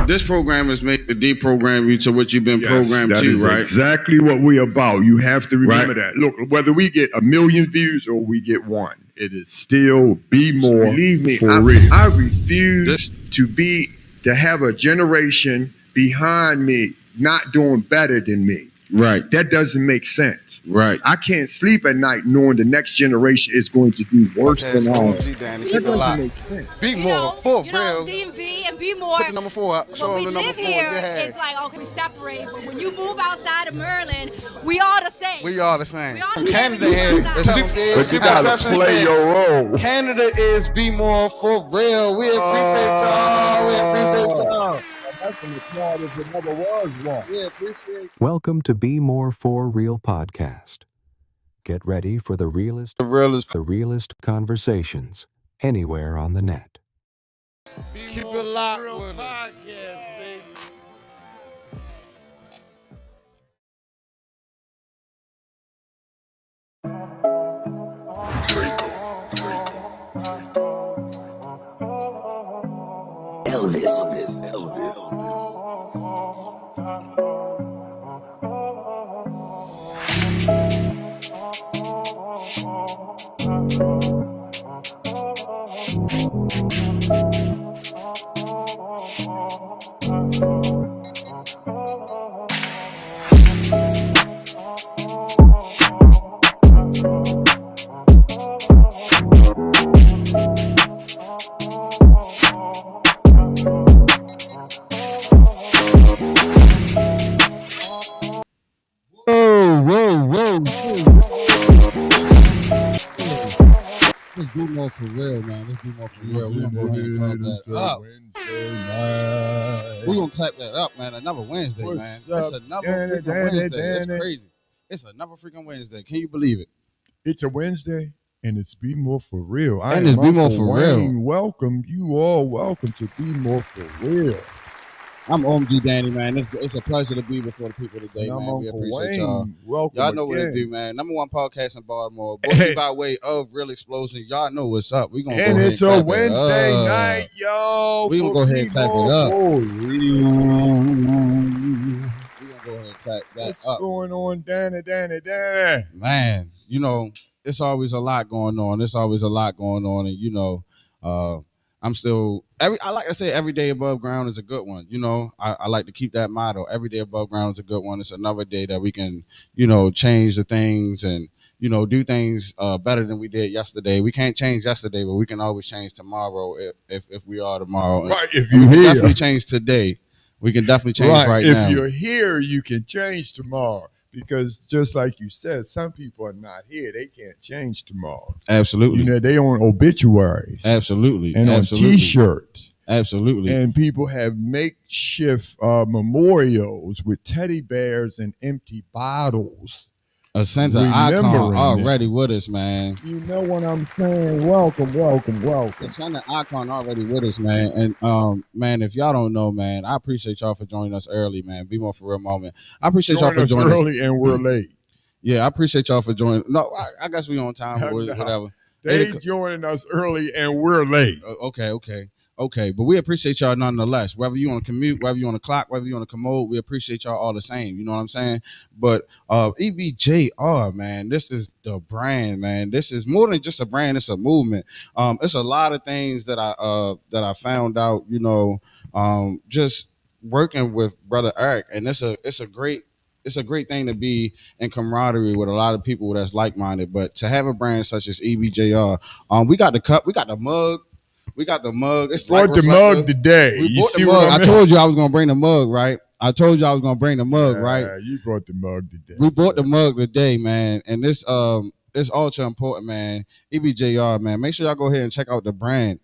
This program is made to deprogram you to what you've been programmed that to, is right? Exactly what we're about. You have to remember that. Look, whether we get 1 million views or we get 1, it is still Be More. Believe me, for real. I refuse to have a generation behind me not doing better than me. Right. That doesn't make sense. Right. I can't sleep at night knowing the next generation is going to do worse than I. That doesn't make sense. Be more for real. DMV and Be More. Put the number 4 up. Show When we them the live number 4. here, Yeah. it's like, okay, we separate. But when you move outside of Maryland, we all the same. We all the same. We all the same. Canada We is, outside. But you gotta play your role. Canada is Be More for real. We appreciate y'all. We appreciate y'all. We appreciate. Welcome to BMore4Real podcast. Get ready for the realest conversations anywhere on the net. Keep it locked with us. Let's do more for real, man. Let's do more for real. We're gonna go ahead and clap that up. We're gonna clap that up, man. Another Wednesday, man. It's another freaking Wednesday. It's crazy. It's another freaking Wednesday. Can you believe it? It's a Wednesday, and it's Be More for Real. And it's Be More for Real. Welcome, you all. Welcome to Be More for Real. I'm OMG Danny, man. It's a pleasure to be before the people today, man. We appreciate y'all. Welcome Y'all know again. what to do, man. Number 1 podcast in Baltimore. Brought by way of Real Explosion. Y'all know what's up. We gonna go ahead it's a Wednesday night, y'all. We gonna go ahead and clap it up. We gonna go ahead and clap that What's up. going on, Danny? Man, you know, it's always a lot going on. And you know, I'm still I like to say every day above ground is a good one. You know, I like to keep that motto. Every day above ground is a good one. It's another day that we can, you know, change the things and, you know, do things better than we did yesterday. We can't change yesterday, but we can always change tomorrow if we are tomorrow. Right, if we you're can here. definitely change today. We can definitely change right now. If you're here, you can change tomorrow. Because just like you said, some people are not here. They can't change tomorrow. Absolutely. You know, they on obituaries. Absolutely. And on T-shirts. Absolutely. And people have makeshift memorials with teddy bears and empty bottles. A sense of icon already with us, man. You know what I'm saying? Welcome. The sense of icon already with us, man. And man, if y'all don't know, man, I appreciate y'all for joining us early, man. Be More for Real moment. I appreciate y'all for joining us early and we're late. Yeah, I appreciate y'all for joining. No, I guess we on time or whatever. They joining us early and we're late. Okay, but we appreciate y'all nonetheless. Whether you on a commute, whether you on a clock, whether you on a commode, we appreciate y'all all the same. You know what I'm saying? But EBJR, man, this is the brand, man. This is more than just a brand; it's a movement. It's a lot of things that I found out. You know, just working with Brother Eric, and it's a great thing to be in camaraderie with a lot of people that's like-minded. But to have a brand such as EBJR, we got the cup, we got the mug. It's brought the mug today. We brought the mug. I told you I was gonna bring the mug, right? You brought the mug today. We brought the mug today, man. And this it's ultra important, man. EBJR, man. Make sure y'all go ahead and check out the brand.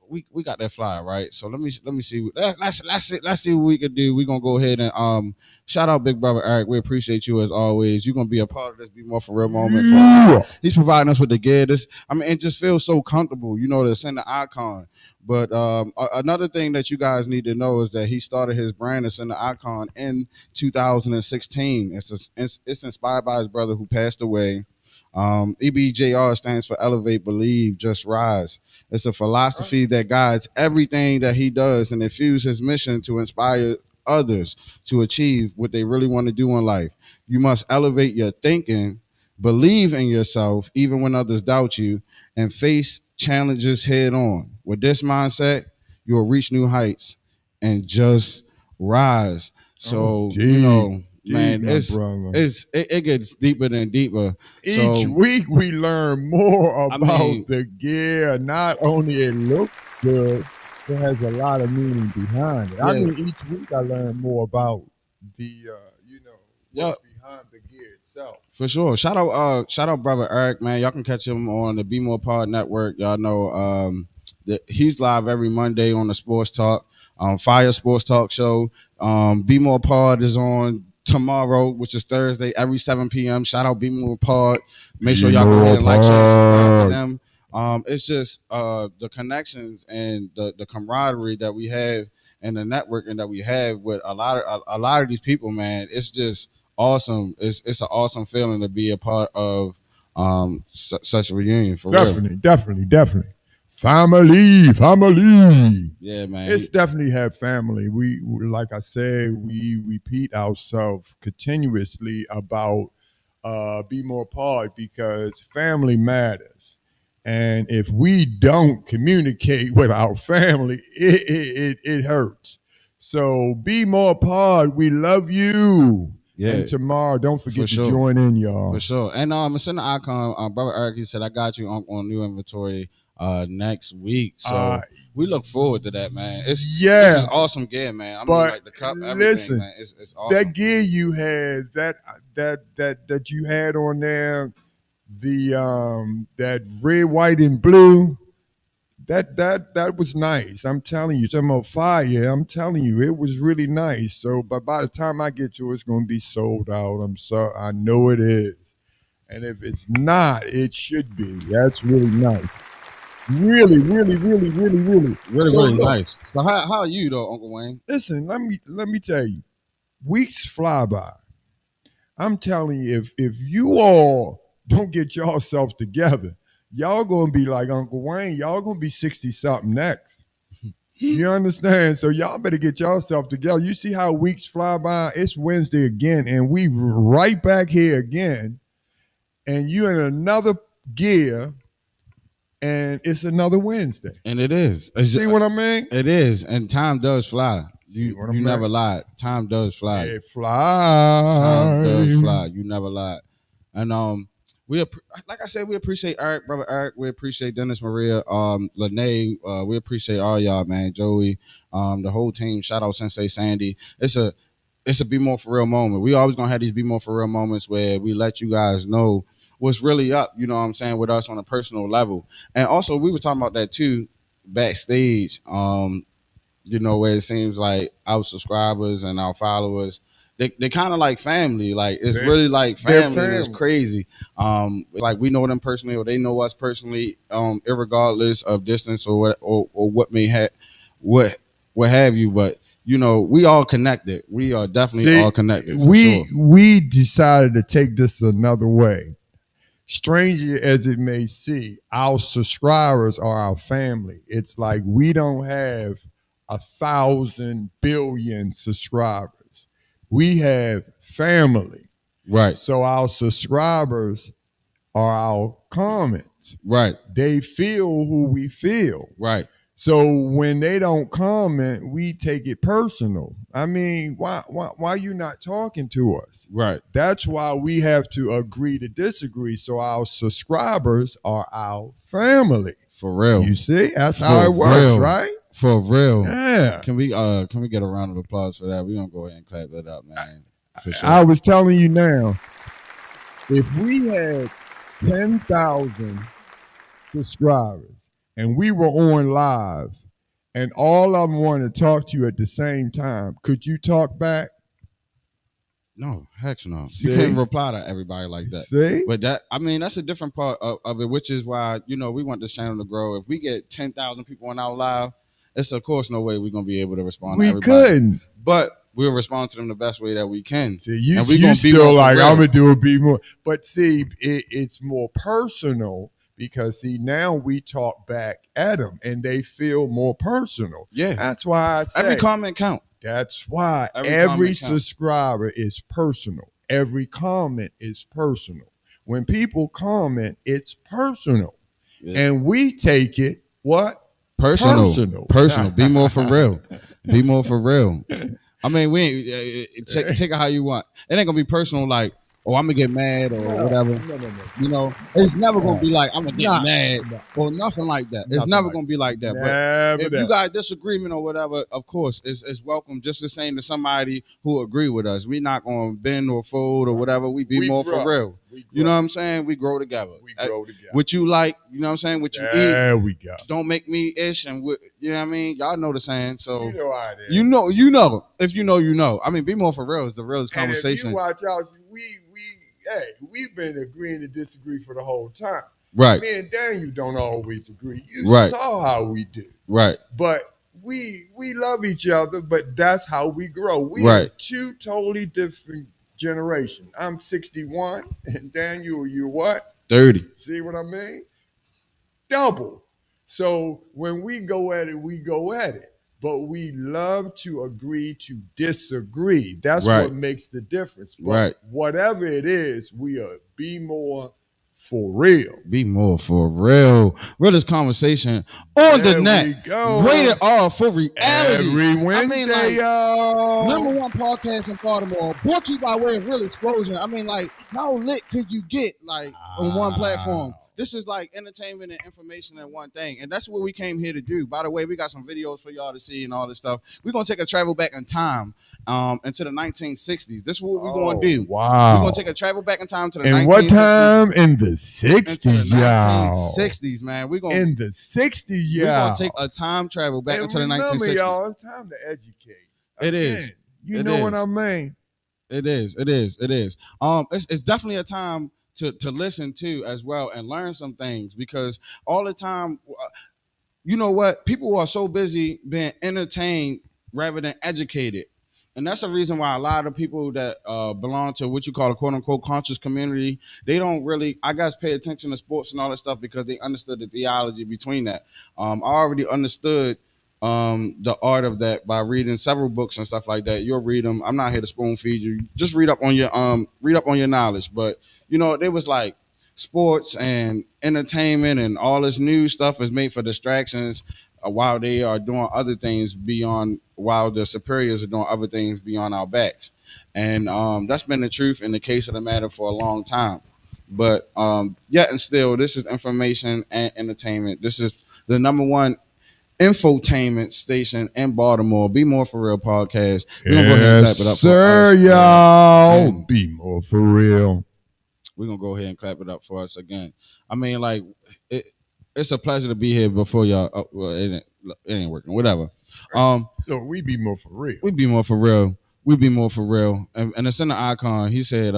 We got that flyer, right? So let me see. Let's see what we could do. We're gonna go ahead and shout out Big Brother Eric. We appreciate you as always. You're gonna be a part of this Be More for Real moment. He's providing us with the gear. It just feels so comfortable, you know, to send the icon. But another thing that you guys need to know is that he started his brand as Send the Icon in 2016. It's inspired by his brother who passed away. EBJR stands for Elevate, Believe, Just Rise. It's a philosophy that guides everything that he does and infuses his mission to inspire others to achieve what they really want to do in life. You must elevate your thinking, believe in yourself even when others doubt you, and face challenges head on. With this mindset, you will reach new heights and just rise. So, man, it gets deeper than deeper. Each week we learn more about the gear. Not only it looks good, it has a lot of meaning behind it. Yeah. Each week I learn more about the what's behind the gear itself. For sure. Shout out brother Eric, man. Y'all can catch him on the BMore4Real network. Y'all know he's live every Monday on the Sports Talk, Fire Sports Talk show. BMore4Real is on tomorrow, which is Thursday, every 7 p.m. Shout out BMore4Real. Make sure y'all go ahead and like, share, and subscribe to them. It's just the connections and the camaraderie that we have and the networking that we have with a lot of these people, man. It's just awesome. It's an awesome feeling to be a part of such a reunion. For real. Definitely. Family. Yeah, man. It's definitely have family. We like I said, we repeat ourselves continuously about BMore4Real because family matters. And if we don't communicate with our family, it hurts. So BMore4Real, we love you. Yeah. And tomorrow, don't forget to join in, y'all. For sure. And I'm sending an icon. Brother Eric, he said, I got you on new inventory next week. So we look forward to that, man. This is awesome gear, man. I mean, like the cup, everything, listen, man. It's awesome. That gear you had, that you had on there, that red, white, and blue, that was nice. I'm telling you, talking about fire. I'm telling you, it was really nice. So, but by the time I get to it, it's going to be sold out. I'm sorry, I know it is. And if it's not, it should be. That's really nice. Really nice. So how are you though, Uncle Wayne? Listen, let me tell you, weeks fly by. I'm telling you, if you all don't get yourselves together, y'all gonna be like Uncle Wayne. Y'all gonna be 60-something next. You understand? So y'all better get yourself together. You see how weeks fly by? It's Wednesday again, and we right back here again. And you in another gear, and it's another Wednesday. And it is. See what I mean? It is. And time does fly. You never lied. Time does fly. It flies. Time does fly. You never lied. And like I said, we appreciate Eric, brother Eric. We appreciate Dennis Maria, Lene. We appreciate all y'all, man. Joey, the whole team. Shout out Sensei Sandy. It's a BMore4Real moment. We always gonna have these BMore4Real moments where we let you guys know what's really up, you know what I'm saying, with us on a personal level. And also we were talking about that too backstage, where it seems like our subscribers and our followers, they kind of like family. Like it's really like family. And it's crazy. Like we know them personally or they know us personally, irregardless of distance or what may have what have you. But we all connected. We are definitely all connected. We decided to take this another way. Stranger as it may seem, our subscribers are our family. It's like we don't have 1,000 billion subscribers. We have family. Right. So our subscribers are our comments. Right. They feel who we feel. Right. So when they don't comment, we take it personal. I mean, why are you not talking to us? Right. That's why we have to agree to disagree. So our subscribers are our family. For real. You see? That's how it works, right? For real. Yeah. Can we get a round of applause for that? We're gonna go ahead and clap that up, man. For sure. I was telling you now, if we had 10,000 subscribers, and we were on live, and all of them wanted to talk to you at the same time, could you talk back? No, heck no. See? You can't reply to everybody like that. See? But that's a different part of it, which is why, we want this channel to grow. If we get 10,000 people on our live, it's of course no way we're gonna be able to respond to We everybody. couldn't. But we'll respond to them the best way that we can. See, you, and we you gonna be still more like, for I'm real. going to do a be more. But see, it's more personal because, see, now we talk back at them and they feel more personal. Yeah. That's why I say. Every comment count. That's why Every every comment counts. subscriber is personal. Every comment is personal. When people comment, it's personal. Yeah. And we take it, what? Personal. Be more for real. Be more for real. I mean, we ain't take it how you want. It ain't gonna be personal like, oh, I'm gonna get mad or whatever. No. You know, it's never gonna be like I'm gonna get mad or nothing like that. It's never gonna be like that. But if you got disagreement or whatever, of course, it's welcome. Just the same to somebody who agree with us. We not gonna bend or fold or whatever. We be more for real. You know what I'm saying? We grow together. What you like, you know what I'm saying? What you eat. There we go. Don't make me ish and you know what I mean? Y'all know the saying. So you know how it is. You know. If you know, you know. I mean, be more for real is the realest conversation. And if you watch out, we've been agreeing to disagree for the whole time. Right. Me and Daniel don't always agree. You Right. saw how we do. Right. But we love each other, but that's how we grow. We Right. are two totally different generations. I'm 61, and Daniel, you what? 30. See what I mean? Double. So when we go at it, we go at it. But we love to agree to disagree. That's Right. what makes the difference. But Right. whatever it is, we are be more for real. Be more for real. Realest conversation on There the net. we go. Rated R for reality. Every Wednesday, I mean, like, y'all. #1 podcast in Baltimore, brought to you by way of Real Explosion. I mean, like, how lit could you get, like, on one platform? This is like entertainment and information in one thing. And that's what we came here to do. By the way, we got some videos for y'all to see and all this stuff. We're going to take a travel back in time into the 1960s. This is what we're going to do. Wow. We're going to take a travel back in time to the And 1960s. what time? In the Into 60s, the y'all. 1960s, man. We're going In the 60s, y'all. we're gonna take a time travel back into the 1960s. Y'all, it's time to educate. It is. You It know is. what I mean? It is. It's definitely a time to listen to as well and learn some things because all the time, you know what? People are so busy being entertained rather than educated. And that's the reason why a lot of people that belong to what you call a quote unquote conscious community, they don't really, I guess, pay attention to sports and all that stuff because they understood the theology between that. I already understood the art of that by reading several books and stuff like that. You'll read them. I'm not here to spoon feed you. Just read up on your knowledge. But you know, they was like sports and entertainment and all this new stuff is made for distractions while they are doing other things while the superiors are doing other things beyond our backs. And that's been the truth in the case of the matter for a long time. But yet and still, this is information and entertainment. This is the #1 infotainment station in Baltimore. Be More For Real podcast. We're gonna go ahead and clap it up sir, for us. y'all. Be more for real. We're gonna go ahead and clap it up for us again. I mean, like, it's a pleasure to be here before y'all. Well, it ain't working. Whatever. Look, we be more for real. We be more for real. We be more for real. And it's in the icon. He said,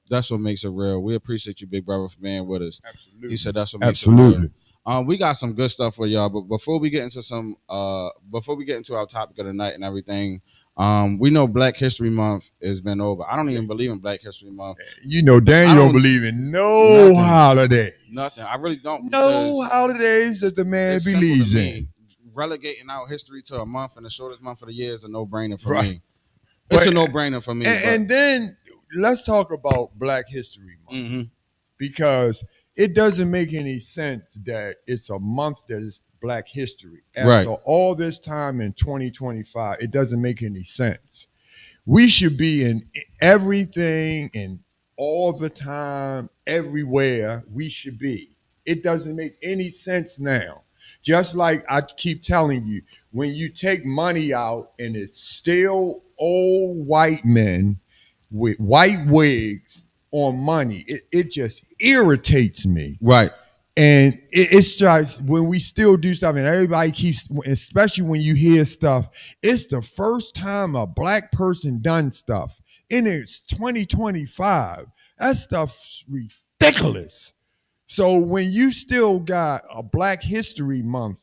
that's what makes it real. We appreciate you, big brother, for being with us. Absolutely. He said that's what makes it real. We got some good stuff for y'all, but before we get into our topic of the night and everything, we know Black History Month has been over. I don't even believe in Black History Month. You know, Dan don't believe in no holiday. Nothing. I really don't. No holidays that the man believes in. Relegating our history to a month and the shortest month of the year is a no-brainer for me. It's a no-brainer for me. And then let's talk about Black History Month because it doesn't make any sense that it's a month that is Black history. After all this time in 2025, it doesn't make any sense. We should be in everything and all the time, everywhere we should be. It doesn't make any sense now. Just like I keep telling you, when you take money out and it's still old white men with white wigs on money, it just irritates me. Right. And it's just when we still do stuff and everybody keeps, especially when you hear stuff, it's the first time a Black person done stuff. And it's 2025. That stuff's ridiculous. So when you still got a Black History Month,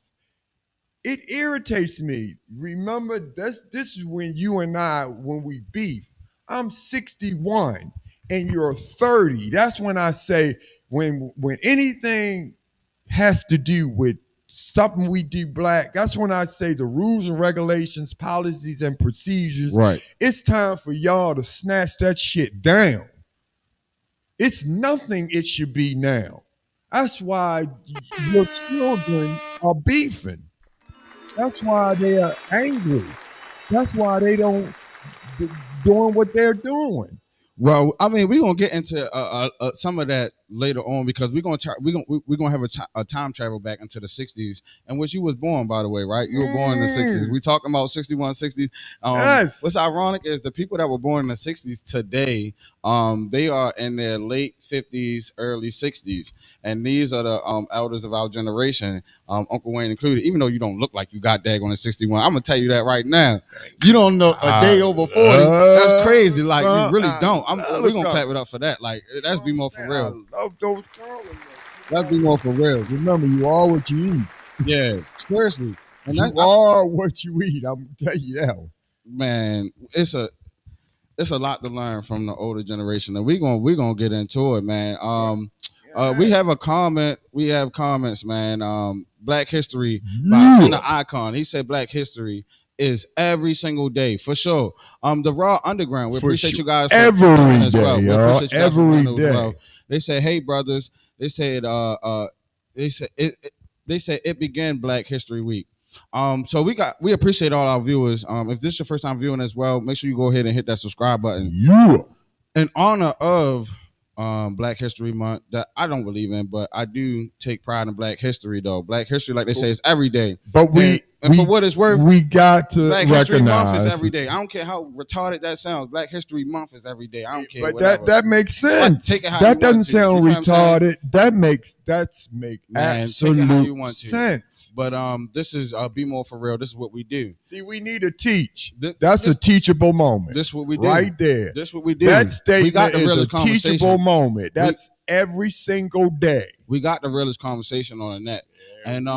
it irritates me. Remember, this is when you and I, when we beef. I'm 61 and you're 30. That's when I say when anything has to do with something we do black, that's when I say the rules and regulations, policies and procedures. Right. It's time for y'all to snatch that shit down. It's nothing it should be now. That's why your children are beefing. That's why they are angry. That's why they don't doing what they're doing. Well, I mean, we're gonna get into some of that later on because we're gonna have a time travel back into the '60s, and which you was born, by the way, right? You were born in the '60s. We talking about '61, '60s. Yes. What's ironic is the people that were born in the '60s today, they are in their late '50s, early '60s, and these are the elders of our generation, Uncle Wayne included. Even though you don't look like you got daggone in '61, I'm gonna tell you that right now. You don't know a day over 40. That's crazy. Like you really don't. We're gonna clap it up for that. Like that's BMore4Real. I love those colors. That's BMore4Real. Remember, you are what you eat. Yeah, seriously. And you are what you eat. I'm gonna tell you that one. Man, it's a lot to learn from the older generation, and we're gonna get into it, man. We have a comment. We have comments, man. Black History by Center Icon. He said Black History is every single day for sure. The Raw Underground. We appreciate you guys for every as well. day, We appreciate you guys every for day. as well. They said, "Hey brothers." They said, They said it began Black History Week. So we appreciate all our viewers. If this is your first time viewing as well, make sure you go ahead and hit that subscribe button. Yeah. In honor of Black History Month, that I don't believe in, but I do take pride in Black history though. Black history, like they say, is every day. But and for what it's worth, we got to Black recognize History Month is every day. I don't care how retarded that sounds. Black History Month is every day. I don't care. But that makes sense. Take it how that you want doesn't to. sound You know retarded. That makes Man, absolute sense. But this is BMore4Real. This is what we do. See, we need to teach. That's a teachable moment. This is what we do. Right there. This is what we do. That statement we got the is realest a teachable moment. That's every single day. We got the realest conversation on the net. And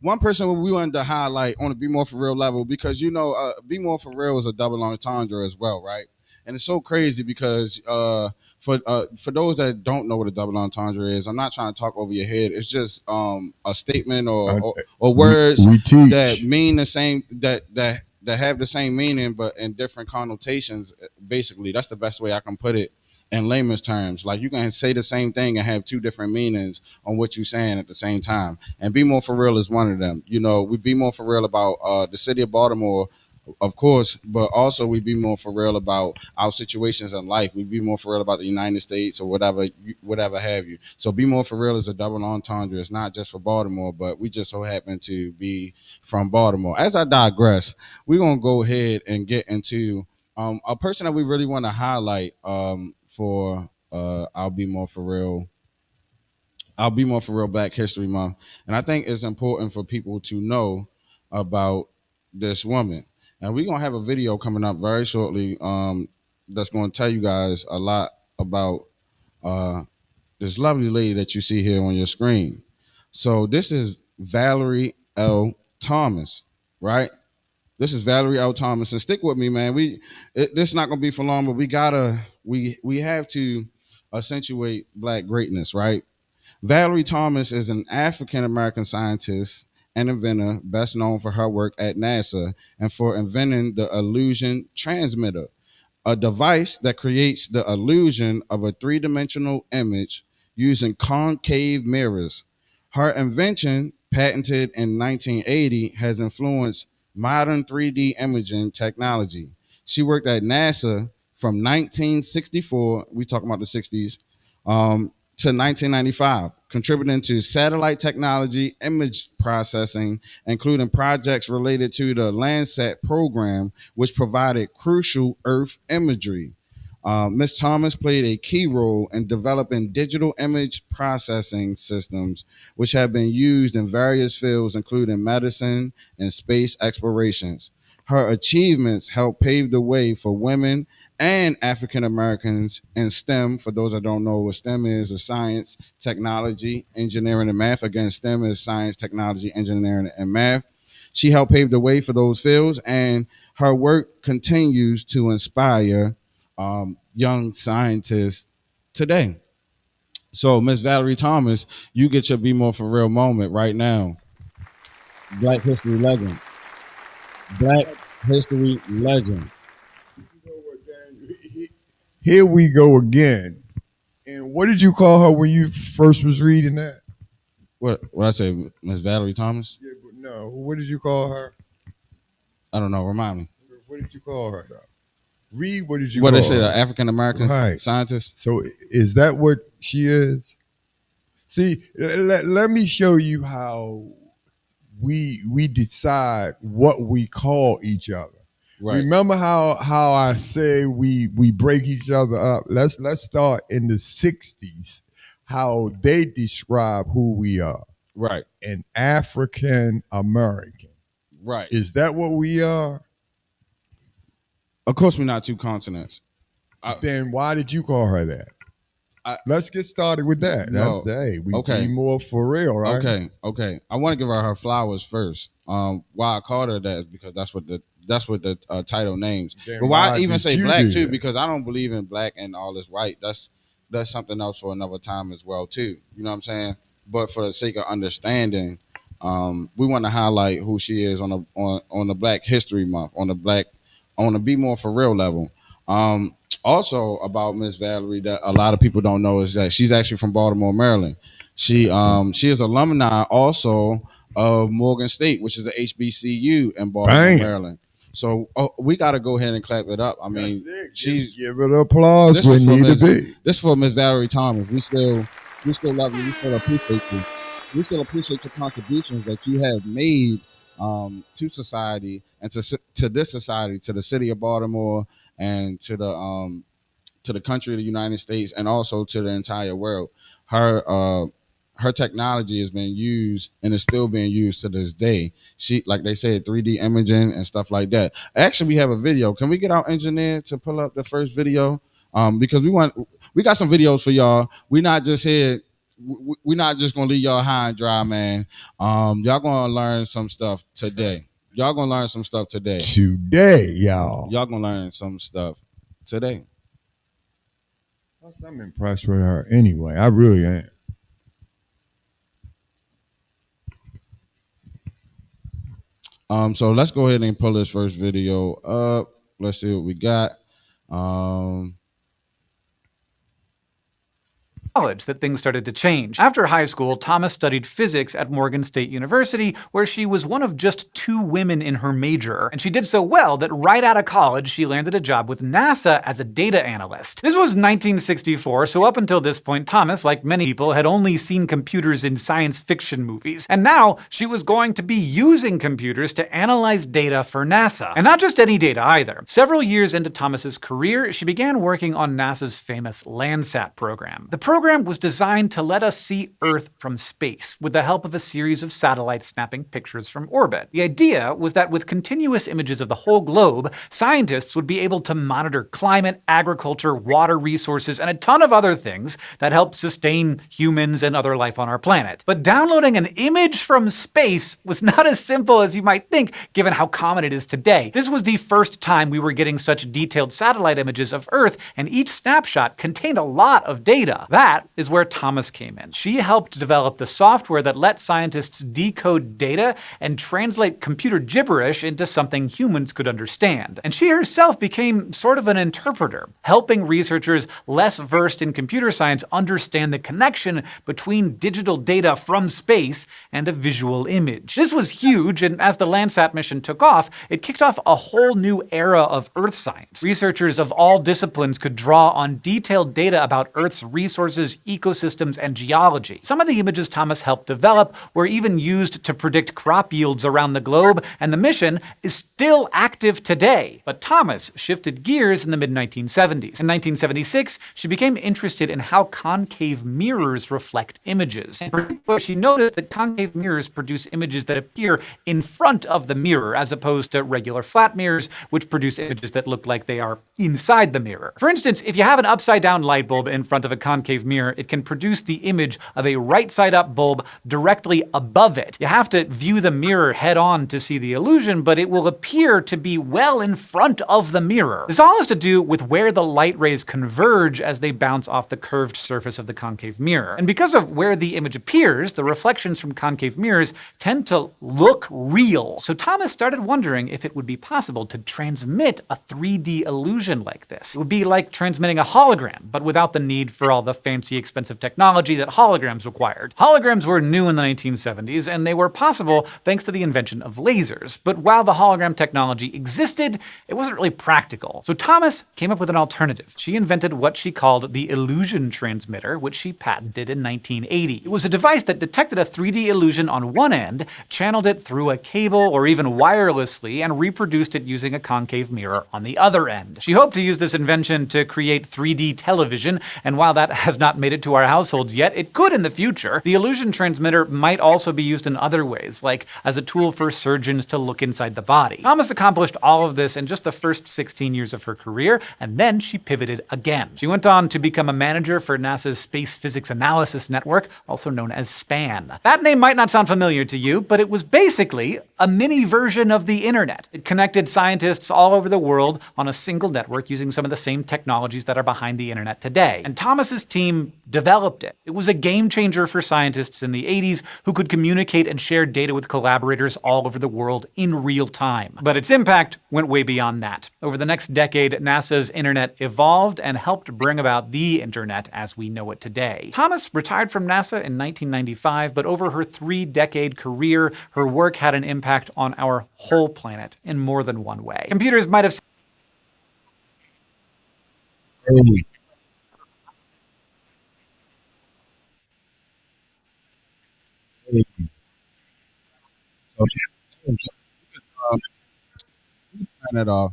one person we wanted to highlight on a BMore4Real level, because BMore4Real is a double entendre as well, right? And it's so crazy because for those that don't know what a double entendre is, I'm not trying to talk over your head. It's just a statement or words that mean the same, that have the same meaning but in different connotations. Basically, that's the best way I can put it in layman's terms. Like you can say the same thing and have two different meanings on what you're saying at the same time. And BMore4Real is one of them. You know, we BMore4Real about the city of Baltimore, of course, but also we BMore4Real about our situations in life. We BMore4Real about the United States or whatever have you. So BMore4Real is a double entendre. It's not just for Baltimore, but we just so happen to be from Baltimore. As I digress, we're gonna go ahead and get into a person that we really want to highlight for our BMore4Real Black History Month. And I think it's important for people to know about this woman. And we're going to have a video coming up very shortly that's going to tell you guys a lot about this lovely lady that you see here on your screen. So this is Valerie L. Thomas, right? This is Valerie L. Thomas, and stick with me, man. This is not gonna be for long, but we have to accentuate Black greatness, right? Valerie Thomas is an African American scientist and inventor, best known for her work at NASA and for inventing the illusion transmitter, a device that creates the illusion of a three-dimensional image using concave mirrors. Her invention, patented in 1980, has influenced modern 3D imaging technology. She worked at NASA from 1964, we talking about the 60s, to 1995, contributing to satellite technology, image processing, including projects related to the Landsat program, which provided crucial Earth imagery. Ms. Thomas played a key role in developing digital image processing systems, which have been used in various fields, including medicine and space explorations. Her achievements helped pave the way for women and African Americans in STEM. For those that don't know what STEM is science, technology, engineering, and math. Again, STEM is science, technology, engineering, and math. She helped pave the way for those fields, and her work continues to inspire young scientists today. So, Miss Valerie Thomas, you get your Be More for Real moment right now. Black History Legend. Black History Legend. Here we go again. And what did you call her when you first was reading that? What I say, Miss Valerie Thomas? Yeah, but no. What did you call her? I don't know. Remind me. What did you call her? Read. What did you What call they say, her? an African American Right. scientist? So is that what she is? See, let me show you how we decide what we call each other. Right. Remember how I say we break each other up? Let's start in the 60s, how they describe who we are. Right. An African American. Right. Is that what we are? Of course, we're not two continents. Then why did you call her that? Let's get started with that. No. That's we Okay. Be More for Real, right? Okay. I want to give her flowers first. Why I called her that is because that's what the title names. Then but why I why even did say you black do too? that? Because I don't believe in black and all this white. That's something else for another time as well too. You know what I'm saying? But for the sake of understanding, we want to highlight who she is on the Black History Month, on the Be More for Real level. Also about Miss Valerie that a lot of people don't know is that she's actually from Baltimore, Maryland. She is alumni also of Morgan State, which is the HBCU in Baltimore, Bam. Maryland. So we got to go ahead and clap it up. I mean, she's give it applause. this We is for need Miss to be. this for Miss Valerie Thomas. We still love you. We still appreciate you. We still appreciate your contributions that you have made to society and to this society, to the city of Baltimore, and to the country of the United States, and also to the entire world. Her technology has been used and is still being used to this day. She, like they said, 3D imaging and stuff like that. Actually, we have a video. Can we get our engineer to pull up the first video? Because we got some videos for y'all. We're not just here. We're not just gonna leave y'all high and dry, man. Y'all gonna learn some stuff today. Y'all gonna learn some stuff today. Y'all. Y'all gonna learn some stuff today. I'm impressed with her anyway. I really am. So let's go ahead and pull this first video up. Let's see what we got. College that things started to change. After high school, Thomas studied physics at Morgan State University, where she was one of just 2 women in her major. And she did so well that right out of college, she landed a job with NASA as a data analyst. This was 1964, so up until this point, Thomas, like many people, had only seen computers in science fiction movies. And now she was going to be using computers to analyze data for NASA. And not just any data either. Several years into Thomas's career, she began working on NASA's famous Landsat program. The program was designed to let us see Earth from space with the help of a series of satellites snapping pictures from orbit. The idea was that with continuous images of the whole globe, scientists would be able to monitor climate, agriculture, water resources, and a ton of other things that help sustain humans and other life on our planet. But downloading an image from space was not as simple as you might think, given how common it is today. This was the first time we were getting such detailed satellite images of Earth, and each snapshot contained a lot of data. That is where Thomas came in. She helped develop the software that let scientists decode data and translate computer gibberish into something humans could understand. And she herself became sort of an interpreter, helping researchers less versed in computer science understand the connection between digital data from space and a visual image. This was huge, and as the Landsat mission took off, it kicked off a whole new era of Earth science. Researchers of all disciplines could draw on detailed data about Earth's resources, ecosystems, and geology. Some of the images Thomas helped develop were even used to predict crop yields around the globe, and the mission is still active today. But Thomas shifted gears in the mid-1970s. In 1976, she became interested in how concave mirrors reflect images. In particular, she noticed that concave mirrors produce images that appear in front of the mirror, as opposed to regular flat mirrors, which produce images that look like they are inside the mirror. For instance, if you have an upside-down light bulb in front of a concave mirror, it can produce the image of a right-side-up bulb directly above it. You have to view the mirror head-on to see the illusion, but it will appear to be well in front of the mirror. This all has to do with where the light rays converge as they bounce off the curved surface of the concave mirror. And because of where the image appears, the reflections from concave mirrors tend to look real. So Thomas started wondering if it would be possible to transmit a 3D illusion like this. It would be like transmitting a hologram, but without the need for all the fancy, expensive technology that holograms required. Holograms were new in the 1970s, and they were possible thanks to the invention of lasers. But while the hologram technology existed, it wasn't really practical. So Thomas came up with an alternative. She invented what she called the illusion transmitter, which she patented in 1980. It was a device that detected a 3D illusion on one end, channeled it through a cable or even wirelessly, and reproduced it using a concave mirror on the other end. She hoped to use this invention to create 3D television, and while that has not made it to our households yet, it could in the future. The illusion transmitter might also be used in other ways, like as a tool for surgeons to look inside the body. Thomas accomplished all of this in just the first 16 years of her career, and then she pivoted again. She went on to become a manager for NASA's Space Physics Analysis Network, also known as SPAN. That name might not sound familiar to you, but it was basically a mini version of the internet. It connected scientists all over the world on a single network using some of the same technologies that are behind the internet today. And Thomas's team developed it. It was a game changer for scientists in the 80s who could communicate and share data with collaborators all over the world in real time. But its impact went way beyond that. Over the next decade, NASA's internet evolved and helped bring about the internet as we know it today. Thomas retired from NASA in 1995, but over her 3-decade career, her work had an impact on our whole planet in more than one way. Computers might have turn it off.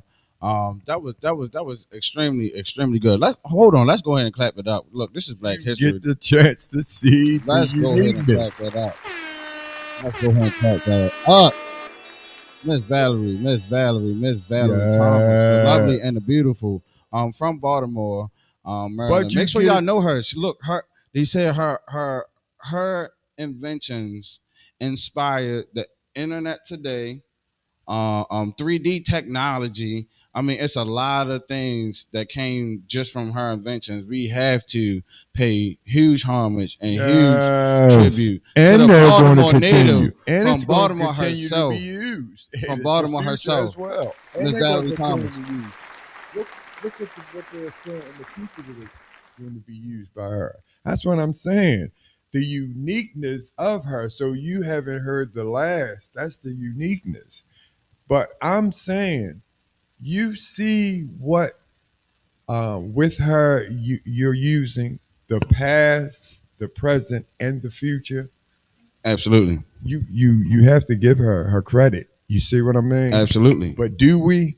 That was extremely good. Let's hold on. Let's go ahead and clap it up. Look, this is Black History. Get the chance to see. Let's go ahead and clap that up. Let's go ahead and clap that up. Miss Valerie Thomas, the lovely and the beautiful, from Baltimore, Maryland. Make sure y'all know her. They said her inventions inspired the internet today, 3D technology. I mean, it's a lot of things that came just from her inventions. We have to pay huge homage and huge tribute and to the they're Baltimore going to continue. native And from it's Baltimore going to continue herself. to be used. From Baltimore herself. As well. Miss Valerie Thomas. Look at what they're saying in the future that is going to be used by her. That's what I'm saying. The uniqueness of her. So you haven't heard the last. That's the uniqueness. But I'm saying, you see what with her you're using the past, the present, and the future. Absolutely. You have to give her credit. You see what I mean? Absolutely. But do we?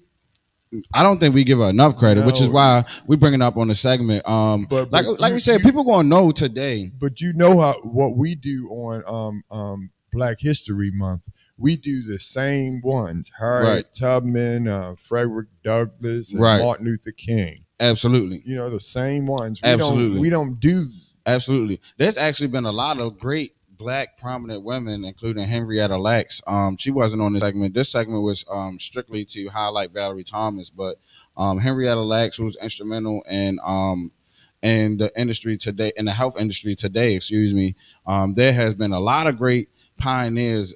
I don't think we give her enough credit, which is why we bring it up on the segment. But like we said, people gonna know today. But you know what we do on Black History Month. We do the same ones. Harriet Tubman, Frederick Douglass, and Martin Luther King. Absolutely. You know, the same ones. We don't do. Absolutely. There's actually been a lot of great Black prominent women, including Henrietta Lacks. She wasn't on this segment. This segment was strictly to highlight Valerie Thomas, but Henrietta Lacks was instrumental in the industry today, in the health industry today. Excuse me. There has been a lot of great pioneers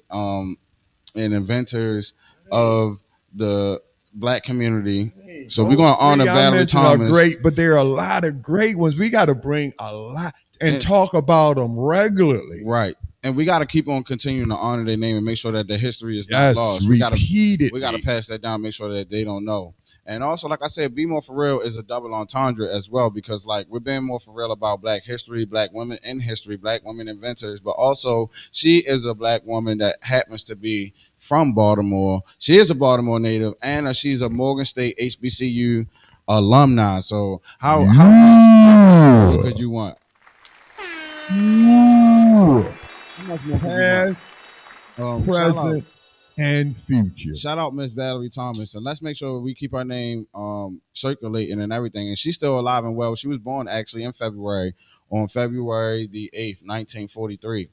and inventors of the Black community. So we're going to honor Valerie Thomas. Great, but there are a lot of great ones. We got to bring a lot and talk about them regularly. Right. And we got to keep on continuing to honor their name and make sure that the history is not lost. We got to pass that down, make sure that they don't know. And also, like I said, BMore4Real is a double entendre as well, because like we're being more for real about Black history, Black women in history, Black women inventors, but also she is a Black woman that happens to be from Baltimore. She is a Baltimore native, and she's a Morgan State HBCU alumni. So how much could you want? Past, present, and future. Shout out Miss Valerie Thomas, and let's make sure we keep her name circulating and everything. And she's still alive and well. She was born actually in February, on February the 8th, 1943.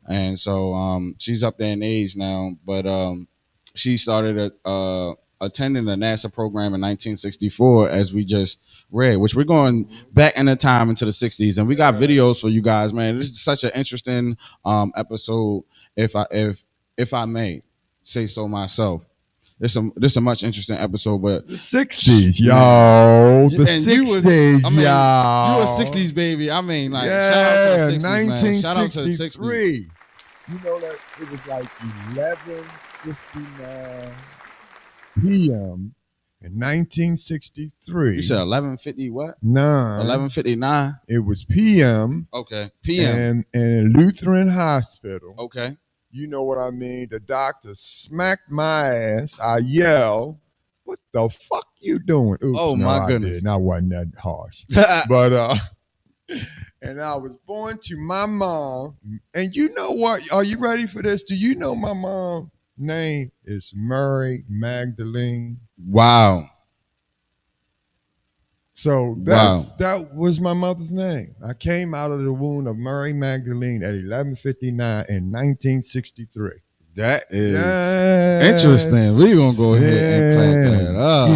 And so she's up there in age now, but she started attending the NASA program in 1964, as we just read, which we're going back in the time into the 60s, and we got videos for you guys, man. This is such an interesting episode, if I may say so myself. This is a much interesting episode, but the 60s, y'all. The 60s, y'all. You a 60s baby. I mean, like, shout out to the 60s, 1963. Man. Shout out to the 60s. You know that it was like 11:59 p.m. in 1963. You said 11:50 what? 11:59. It was p.m. Okay, p.m. And in Lutheran Hospital. Okay. You know what I mean? The doctor smacked my ass. I yelled, "What the fuck you doing?" Oops, oh, my goodness. And I wasn't that harsh. But and I was born to my mom. And you know what? Are you ready for this? Do you know my mom's name is Mary Magdalene? Wow. So that was my mother's name. I came out of the womb of Mary Magdalene at 11:59 in 1963. That is interesting. We're going to go ahead and crack that up.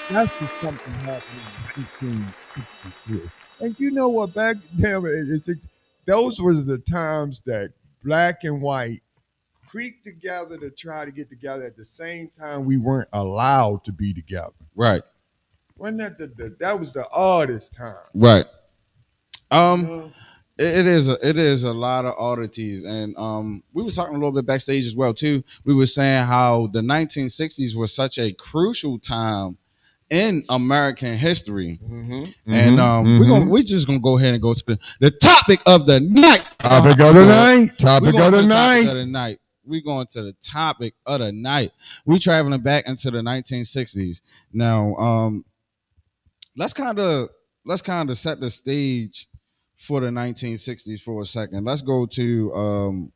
That's just something happening in 1563. And you know what? Back then, those was the times that black and white creaked together to try to get together at the same time we weren't allowed to be together. Right. Wasn't that was the oddest time? Right. It is a lot of oddities, and we were talking a little bit backstage as well too. We were saying how the 1960s was such a crucial time in American history, and we're just gonna go ahead and go to the topic of the night. Topic of the night. We're going to the topic of the night. We're traveling back into the 1960s now. Let's kind of set the stage for the 1960s for a second. Let's go to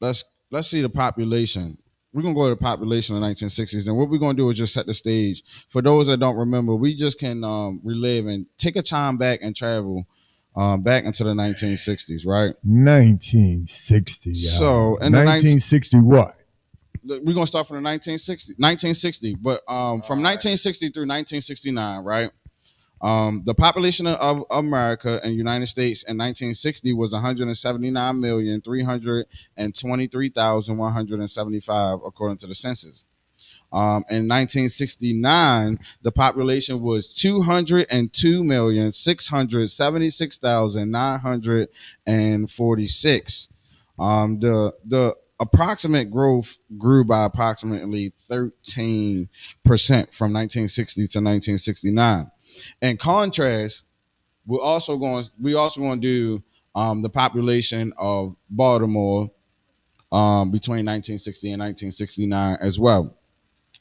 let's see the population. We're gonna go to the population of the 1960s, and what we're gonna do is just set the stage. For those that don't remember, we just can relive and take a time back and travel back into the 1960s, right? 1960. So in 1960 what? We're gonna start from the 1960, but from 1960 through 1969, right? The population of America and United States in 1960 was 179,323,175, according to the census. In 1969, the population was 202,676,946. The approximate growth grew by approximately 13% from 1960 to 1969. In contrast, we're also going to do the population of Baltimore between 1960 and 1969 as well.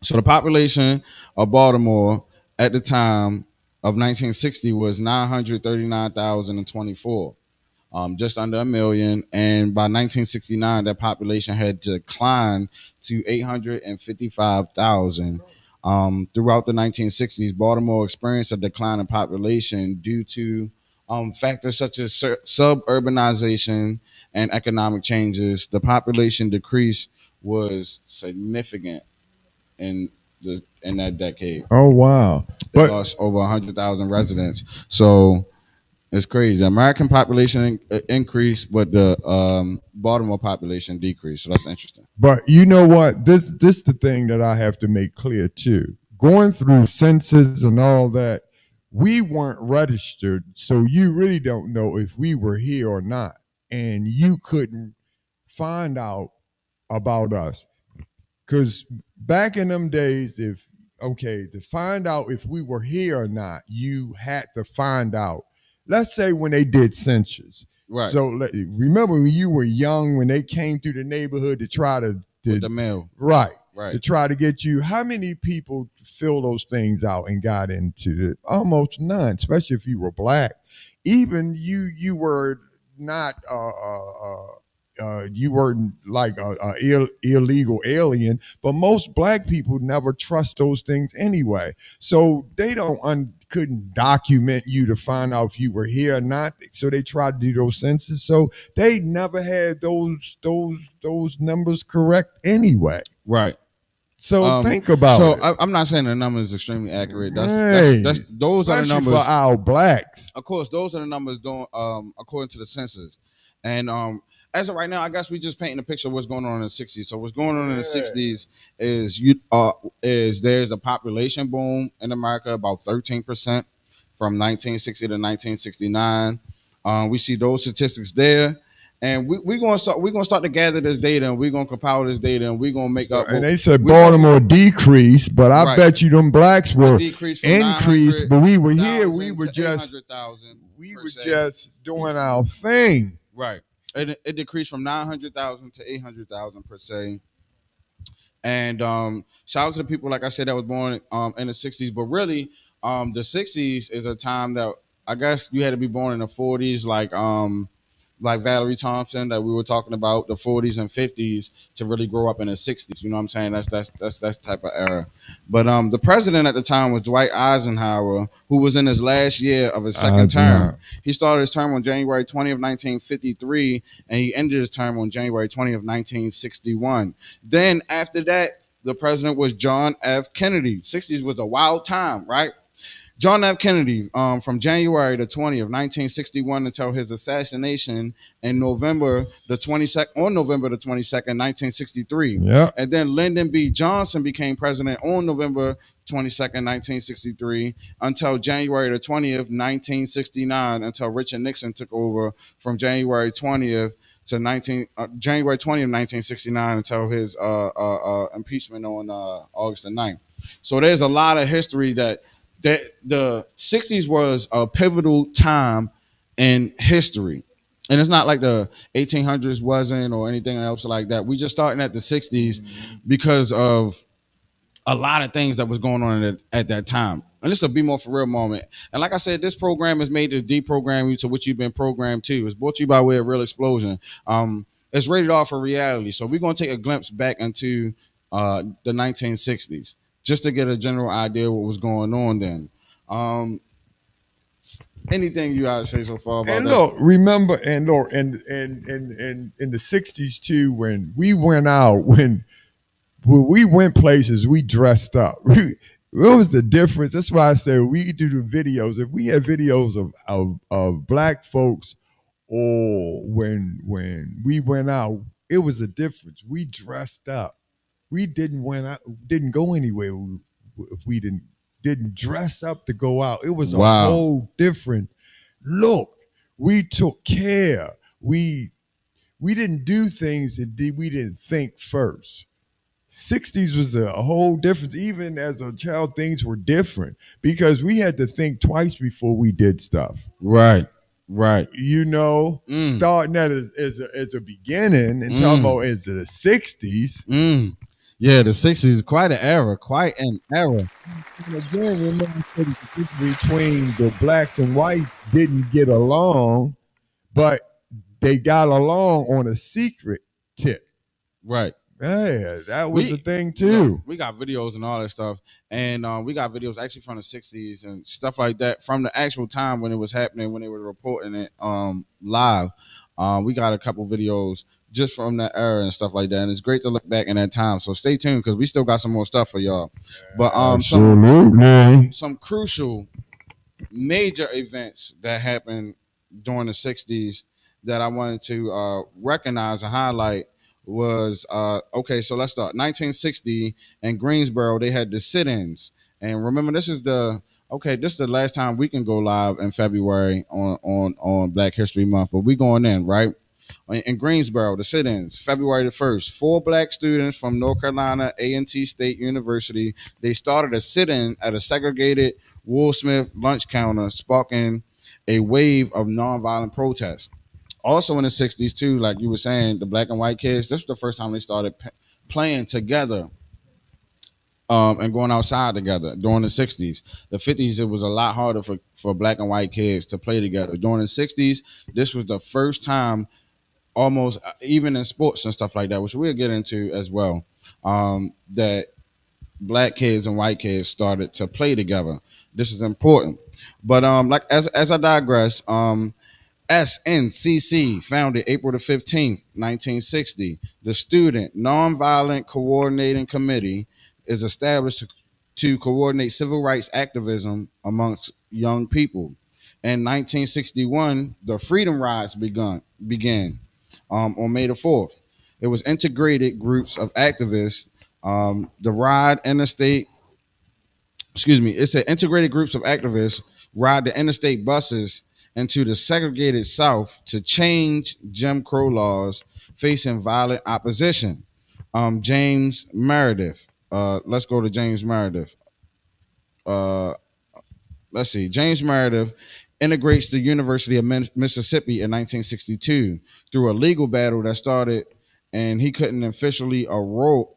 So the population of Baltimore at the time of 1960 was 939,024. Just under a million, and by 1969, that population had declined to 855,000. Throughout the 1960s, Baltimore experienced a decline in population due to factors such as suburbanization and economic changes. The population decrease was significant in that decade. Oh wow! It lost over 100,000 residents. So it's crazy. The American population increased, but the Baltimore population decreased. So that's interesting. But you know what? This is the thing that I have to make clear too. Going through census and all that, we weren't registered, so you really don't know if we were here or not, and you couldn't find out about us. Because back in them days, to find out if we were here or not, you had to find out. Let's say when they did census. Right. So remember when you were young, when they came through the neighborhood to try to with the mail. Right. Right. To try to get you. How many people filled those things out and got into it? Almost none, especially if you were black. Even you were not you weren't like a illegal alien, but most black people never trust those things anyway. So they couldn't document you to find out if you were here or not. So they tried to do those census. So they never had those numbers correct anyway. Right. So think about so it. I'm not saying the number is extremely accurate. Hey, That's those are the especially numbers for our blacks. Of course, those are the numbers according to the census. And as of right now, I guess we just painting a picture of what's going on in the 60s. So what's going on in the 60s is there's a population boom in America, about 13% from 1960 to 1969. We see those statistics there. And we're gonna start to gather this data, and we're gonna compile this data, and we're gonna make up. And they said Baltimore decreased, but I bet you them blacks were increased. But we were here. We were just doing our thing. Right. It decreased from 900,000 to 800,000 per se. And shout out to the people, like I said, that was born in the 60s. But really, the 60s is a time that I guess you had to be born in the 40s, like Valerie Thompson that we were talking about, the 40s and 50s, to really grow up in the 60s. You know what I'm saying? That's type of era. But the president at the time was Dwight Eisenhower, who was in his last year of his second term. He started his term on January 20th, 1953, and he ended his term on January 20th, 1961. Then after that, the president was John F. Kennedy. 60s was a wild time, right? John F. Kennedy, from January the 20th, 1961, until his assassination in November the 22nd, 1963. Yeah. And then Lyndon B. Johnson became president on November 22nd, 1963, until January the 20th, 1969, until Richard Nixon took over from January 20th to January 20th, 1969, until his impeachment on August the 9th. So there's a lot of history that the 60s was a pivotal time in history. And it's not like the 1800s wasn't or anything else like that. We just starting at the 60s because of a lot of things that was going on at that time. And this is a BMore4Real moment. And like I said, this program is made to deprogram you to what you've been programmed to. It's brought to you by way of Real Explosion. It's rated R for reality. So we're going to take a glimpse back into the 1960s. Just to get a general idea of what was going on then. Anything you guys say so far about and that? Look, remember, and in the 60s too, when we went out, when we went places, we dressed up. What was the difference? That's why I say we do the videos. If we had videos of black folks, or when we went out, it was a difference. We dressed up. We didn't go anywhere if we didn't dress up to go out. It was a whole different look. We took care. We didn't do things that we didn't think first. 60s was a whole different. Even as a child, things were different because we had to think twice before we did stuff. Right. You know, starting that as a beginning and talking about as the 60s. Yeah, the 60s is quite an era. And again, remember between the blacks and whites didn't get along, but they got along on a secret tip. Right. Yeah, that was the thing too. We got videos and all that stuff, and we got videos actually from the 60s and stuff like that from the actual time when it was happening, when they were reporting it live. We got a couple videos just from that era and stuff like that, and it's great to look back in that time. So stay tuned because we still got some more stuff for y'all. But some crucial major events that happened during the 60s that I wanted to recognize and highlight was okay, so let's start. 1960 in Greensboro, they had the sit-ins. And remember, this is the last time we can go live in February on Black History Month, but we going in, right? In Greensboro, the sit-ins, February the 1st, 4 black students from North Carolina A&T State University, they started a sit-in at a segregated Woolsmith lunch counter, sparking a wave of nonviolent protests. Also in the 60s too, like you were saying, the black and white kids, this was the first time they started playing together and going outside together during the 60s. The 50s, it was a lot harder for black and white kids to play together. During the 60s, this was the first time almost even in sports and stuff like that, which we'll get into as well. That black kids and white kids started to play together. This is important. But like as I digress, SNCC, founded April the 15th, 1960. The Student Nonviolent Coordinating Committee is established to coordinate civil rights activism amongst young people. In 1961, the Freedom Rides began on May the 4th. It was integrated groups of activists. The Ride Interstate, it's an integrated groups of activists ride the interstate buses into the segregated South to change Jim Crow laws facing violent opposition. James Meredith. Let's go to James Meredith. Uh, let's see. James Meredith integrates the University of Mississippi in 1962 through a legal battle that started, and he couldn't officially enroll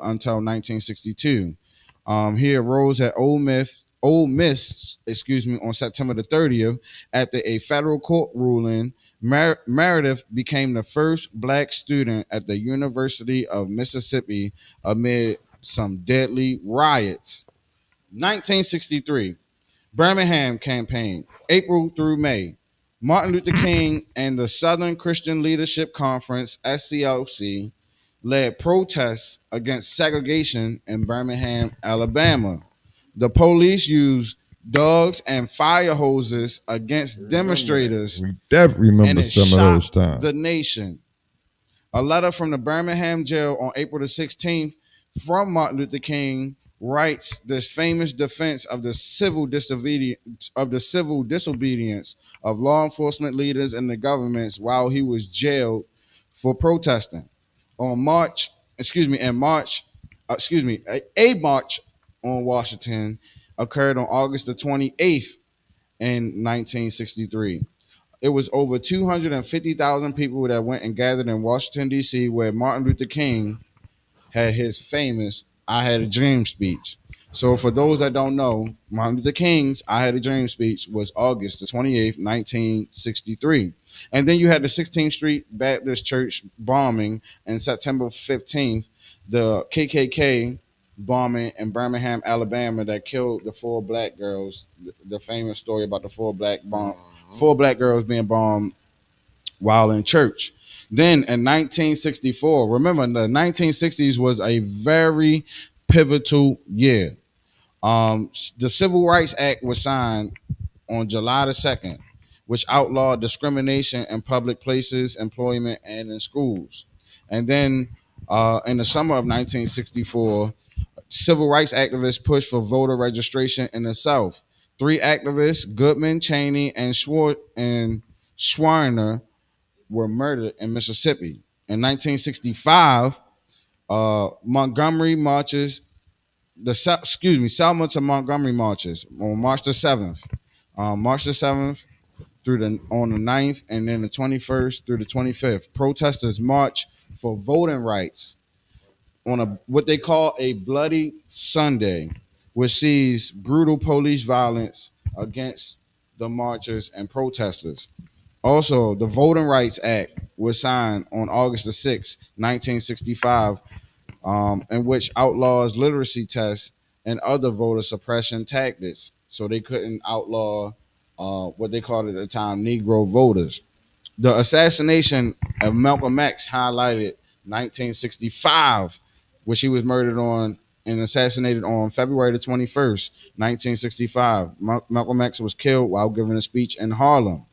until 1962. He arose at Ole Miss, on September the 30th after a federal court ruling. Meredith became the first black student at the University of Mississippi amid some deadly riots. 1963, Birmingham campaign, April through May. Martin Luther King and the Southern Christian Leadership Conference, SCLC, led protests against segregation in Birmingham, Alabama. The police used dogs and fire hoses against demonstrators, We definitely and remember it some of shocked those times. the nation. A letter from the Birmingham jail on April the 16th from Martin Luther King writes this famous defense of the civil disobedience of law enforcement leaders and the governments while he was jailed for protesting. On March, in March, a march on Washington occurred on August the 28th in 1963. It was over 250,000 people that went and gathered in Washington, D.C., where Martin Luther King had his famous I Had a Dream speech. So, for those that don't know, Martin Luther King's I Had a Dream speech was August the 28th, 1963. And then you had the 16th Street Baptist Church bombing in September 15th, the KKK bombing in Birmingham, Alabama, that killed the four black girls. The famous story about the four black girls being bombed while in church. Then in 1964, remember the 1960s was a very pivotal year. The Civil Rights Act was signed on July the 2nd, which outlawed discrimination in public places, employment, and in schools. And then in the summer of 1964, civil rights activists pushed for voter registration in the South. Three activists, Goodman, Cheney, and Schwerner, were murdered in Mississippi. In 1965, Montgomery marches, Selma to Montgomery marches on March the 7th. March the 7th on the 9th, and then the 21st through the 25th. Protesters march for voting rights on what they call a Bloody Sunday, which sees brutal police violence against the marchers and protesters. Also, the Voting Rights Act was signed on August the 6th, 1965, in which outlaws literacy tests and other voter suppression tactics. So they couldn't outlaw what they called at the time Negro voters. The assassination of Malcolm X highlighted 1965, which he was murdered on and assassinated on February the 21st, 1965. Malcolm X was killed while giving a speech in Harlem.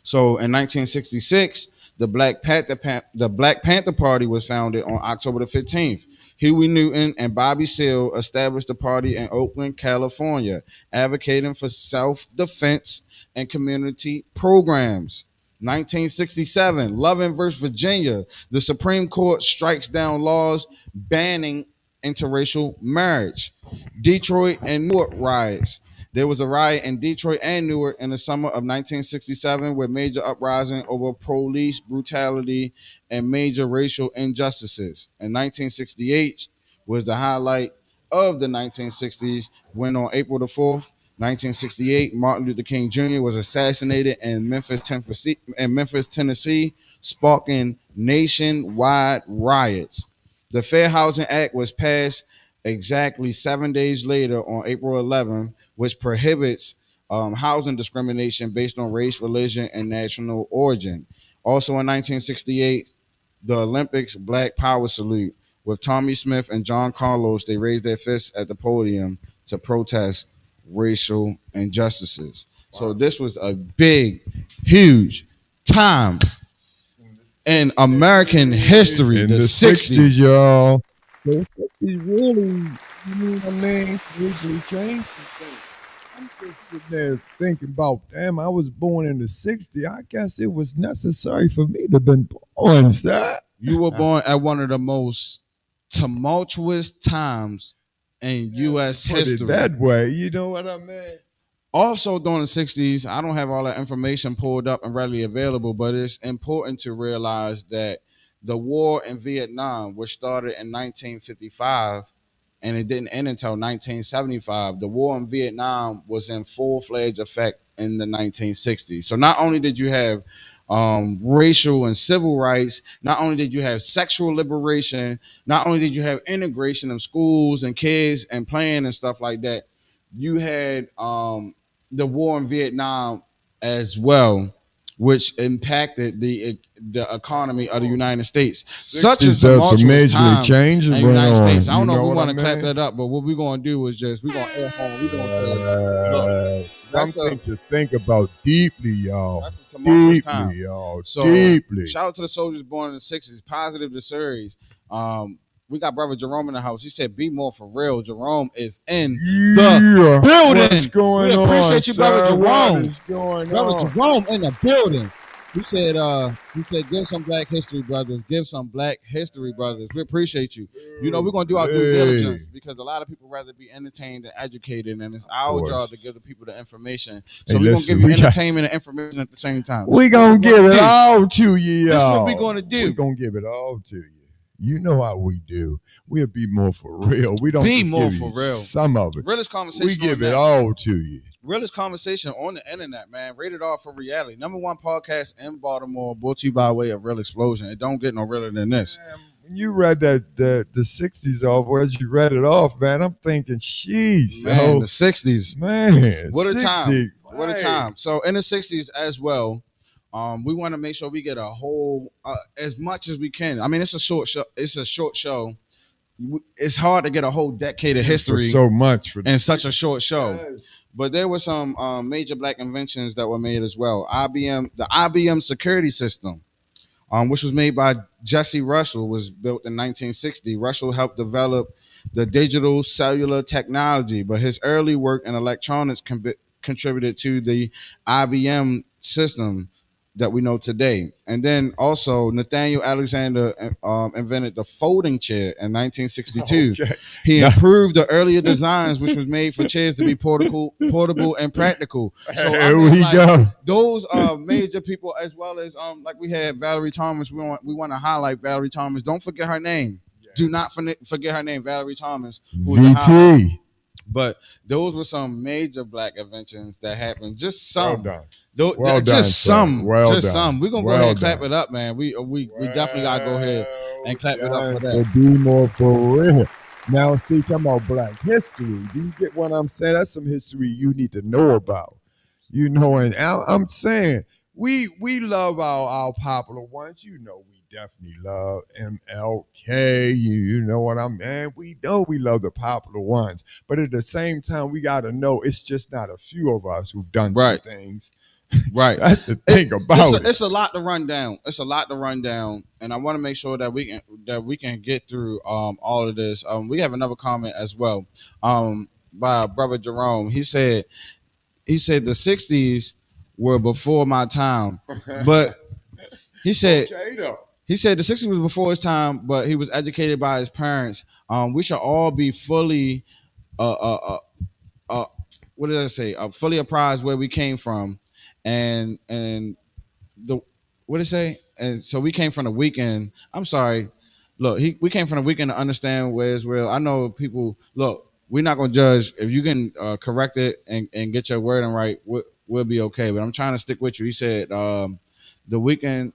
So in 1966, the Black Panther Party was founded on October the 15th. Huey Newton and Bobby Seale established the party in Oakland, California, advocating for self-defense and community programs. 1967, Loving versus Virginia, the Supreme Court strikes down laws banning interracial marriage. Detroit and Newark riots. There was a riot in Detroit and Newark in the summer of 1967 with major uprising over police brutality and major racial injustices. In 1968 was the highlight of the 1960s when on April the 4th, 1968, Martin Luther King Jr. was assassinated in Memphis, Tennessee sparking nationwide riots. The Fair Housing Act was passed exactly 7 days later on April 11th, which prohibits housing discrimination based on race, religion, and national origin. Also in 1968, the Olympics Black Power Salute with Tommy Smith and John Carlos. They raised their fists at the podium to protest racial injustices. Wow. So this was a big, huge time in American history. In the 60s, y'all. The 60s really, you know what I mean, recently changed some things. I'm just sitting there thinking about, damn, I was born in the 60s. I guess it was necessary for me to have been born, sir. You were born at one of the most tumultuous times in U.S. history. Put it that way, you know what I mean? Also during the 60s, I don't have all that information pulled up and readily available, but it's important to realize that the war in Vietnam, which started in 1955 and it didn't end until 1975, the war in Vietnam was in full-fledged effect in the 1960s. So not only did you have racial and civil rights, not only did you have sexual liberation, not only did you have integration of schools and kids and playing and stuff like that, you had the war in Vietnam as well, which impacted the economy of the United States. Such a tumultuous time in the United States. I don't know if we want to clap that up, but what we're going to do is just we're going to air home. We're going to say, something to think about deeply, y'all. That's a tumultuous time, deeply, y'all. So, deeply. Shout out to the soldiers born in the 60s. Positive to series. We got brother Jerome in the house. He said, BMore4Real. Jerome is in the building. What's going on? We appreciate you, brother Jerome. What is going brother on? Jerome in the building. He said, give some Black History Brothers. Give some Black History Brothers. We appreciate you. You know, we're going to do our due diligence because a lot of people rather be entertained than educated, and it's our job to give the people the information. So we're going to give you entertainment and information at the same time. We're going to give it all to you, y'all. This is what we're going to do. We're going to give it all to you. You know how we do. We'll be more for real. We don't be just more give for you real. Some of it. Realest conversation. We give it all to you. Realest conversation on the internet, man. Rated R for reality. #1 podcast in Baltimore, brought to you by way of Real Explosion. It don't get no realer than this. When you read that the 60s off, as you read it off, man, I'm thinking, jeez, man, the 60s, man, what a time, what a time. So in the 60s as well, we want to make sure we get a whole as much as we can. I mean, it's a short show. It's a short show. It's hard to get a whole decade of history for so much in such a short show. Yes. But there were some major Black inventions that were made as well. The IBM security system, which was made by Jesse Russell, was built in 1960. Russell helped develop the digital cellular technology, but his early work in electronics contributed to the IBM system that we know today. And then also Nathaniel Alexander invented the folding chair in 1962. Okay. He improved the earlier designs, which was made for chairs to be portable and practical. So here we go. Those are major people, as well as like we had Valerie Thomas. We want to highlight Valerie Thomas. Don't forget her name. Yeah. Do not forget her name, Valerie Thomas. VT. But those were some major Black inventions that happened. Just some. Well done. Just done, some. Well just done. some. We're gonna go ahead and clap it up, man. We definitely gotta go ahead and clap it up for that. Be more for real. Now, see, something about Black history. Do you get what I'm saying? That's some history you need to know about. You know, and I'm saying we love our popular ones. You know, we definitely love MLK. You know what I mean? We know we love the popular ones, but at the same time, we got to know it's just not a few of us who've done these things. Right. That's the thing about it. It's a lot to run down. It's a lot to run down, and I want to make sure that we can get through all of this. We have another comment as well by brother Jerome. He said the 60s were before my time, but he said. Okay, he said the 60s was before his time, but he was educated by his parents. We should all be fully, what did I say? Fully apprised where we came from, and the what did it say? And so we came from the weekend. I'm sorry. Look, we came from the weekend to understand where it's real. I know people. Look, we're not gonna judge if you can correct it and get your wording right. We'll be okay. But I'm trying to stick with you. He said the weekend.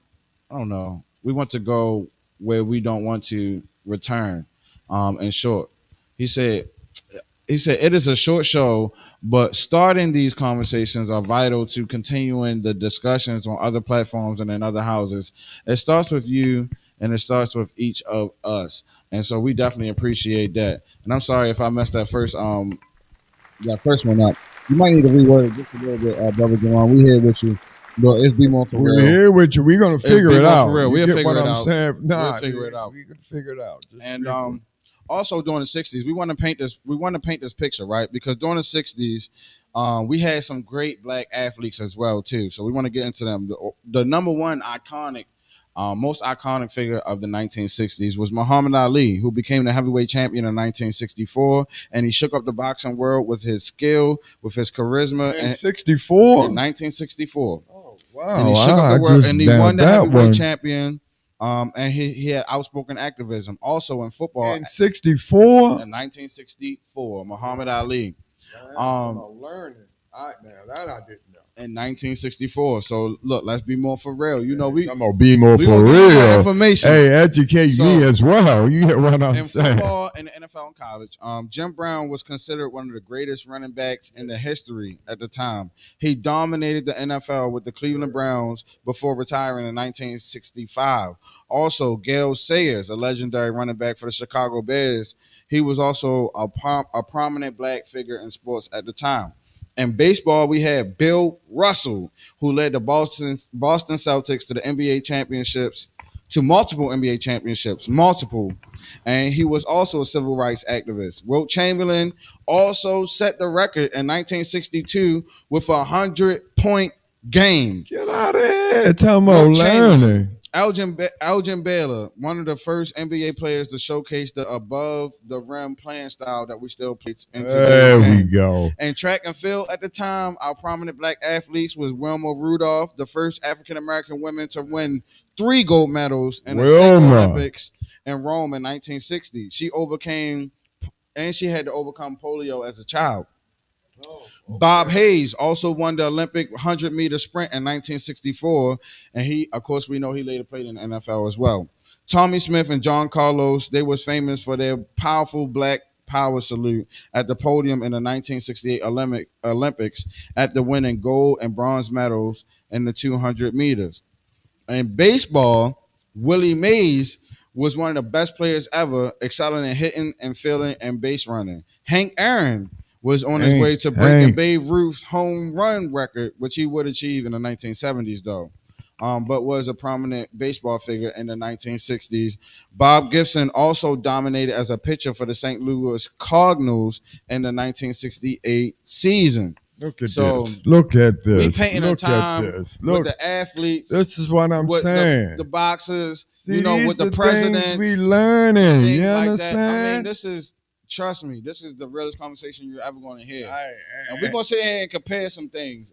I don't know. We want to go where we don't want to return. In short, he said. He said it is a short show, but starting these conversations are vital to continuing the discussions on other platforms and in other houses. It starts with you, and it starts with each of us, and so we definitely appreciate that. And I'm sorry if I messed that first one up. You might need to reword it just a little bit, brother Jerome. We here with you. But it's be more for We're real. here with you. We're gonna figure Be it more out. for real. You We'll get figure what it I'm out. saying? Nah, We'll figure it out. We can figure it out. Just And remember. also during the '60s, we want to paint this. We want to paint this picture, right? Because during the '60s, we had some great black athletes as well too. So we want to get into them. The number one iconic, most iconic figure of the 1960s was Muhammad Ali, who became the heavyweight champion in 1964, and he shook up the boxing world with his skill, with his charisma. In and 64? In 1964. Oh, wow. And he shook up the world, and he won the that heavyweight one. champion. And he had outspoken activism. Also in football, In 64? in 1964, Muhammad Ali. I'm learning. Now that I didn't know. In 1964. So look, let's be more for real. You know, I'm gonna be more for gonna give you more real. information. Hey, educate me as well. You get what I'm In saying? football and the NFL and college, Jim Brown was considered one of the greatest running backs in the history at the time. He dominated the NFL with the Cleveland Browns before retiring in 1965. Also, Gale Sayers, a legendary running back for the Chicago Bears, he was also a prominent black figure in sports at the time. In baseball, we had Bill Russell, who led the Boston Celtics to the NBA championships, to multiple NBA championships, multiple. And he was also a civil rights activist. Wilt Chamberlain also set the record in 1962 with a 100-point game. Get out of here. Talking about learning. Elgin Baylor, one of the first NBA players to showcase the above the rim playing style that we still play in today's There game. we go. And track and field at the time, our prominent black athletes was Wilma Rudolph, the first African American woman to win 3 gold medals in the Olympics in Rome in 1960. She had to overcome polio as a child. Bob Hayes also won the Olympic 100-meter sprint in 1964, and he, of course, we know he later played in the NFL as well. Tommy Smith and John Carlos, they was famous for their powerful black power salute at the podium in the 1968 Olympics after winning gold and bronze medals in the 200 meters. In baseball, Willie Mays was one of the best players ever, excelling in hitting and fielding and base running. Hank Aaron was on his way to breaking Babe Ruth's home run record, which he would achieve in the 1970s, though. But was a prominent baseball figure in the 1960s. Bob Gibson also dominated as a pitcher for the St. Louis Cardinals in the 1968 season. Look at this. Look at this. We painting a time with the athletes. This is what I'm saying. The boxers, See, with the president. We learning. You like understand? That. I mean, trust me, this is the realest conversation you're ever going to hear. And we're going to sit here and compare some things.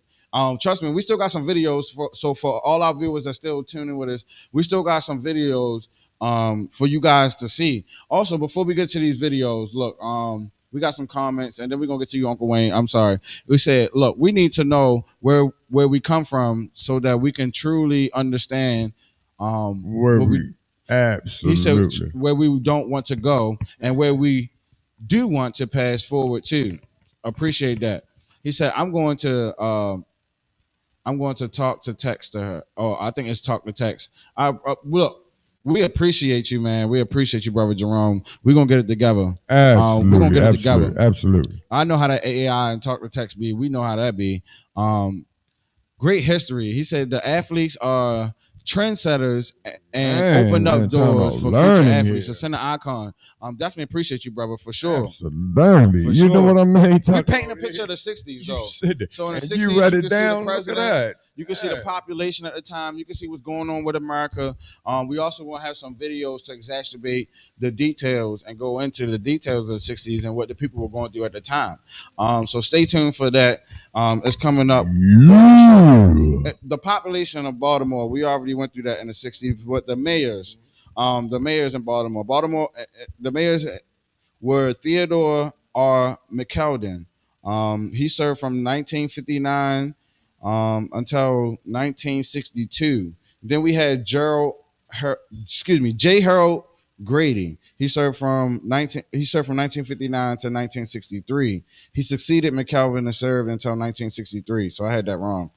Trust me, we still got some videos. For all our viewers that still tuning with us, we still got some videos for you guys to see. Also, before we get to these videos, look, we got some comments, and then we're going to get to you, Uncle Wayne. I'm sorry. We said, look, we need to know where we come from so that we can truly understand absolutely. He said where we don't want to go and where we do want to pass forward to. Appreciate that. He said, I'm going to talk to text to her. Oh, I think it's talk to text. Look, we appreciate you, man. We appreciate you, brother Jerome. We're going to get it together. Absolutely. We're going to get it together. Absolutely. I know how that AI and talk to text be. We know how that be. Great history. He said the athletes are trendsetters and open up doors for future athletes. So send an icon. Definitely appreciate you, brother, for sure. Absolutely. You know what I mean? We're painting a picture of the 60s, though. So in the 60s, you read it down. Look at that. You can see the population at the time. You can see what's going on with America. We also want to have some videos to exacerbate the details and go into the details of the 60s and what the people were going through at the time. So stay tuned for that. It's coming up. The population of Baltimore, we already went through that in the 60s, but the mayors in Baltimore, the mayors were Theodore R. McKeldin. He served from 1959 until 1962. Then we had J. Harold Grady. He served from 1959 to 1963. He succeeded McCalvin and served until 1963. So I had that wrong.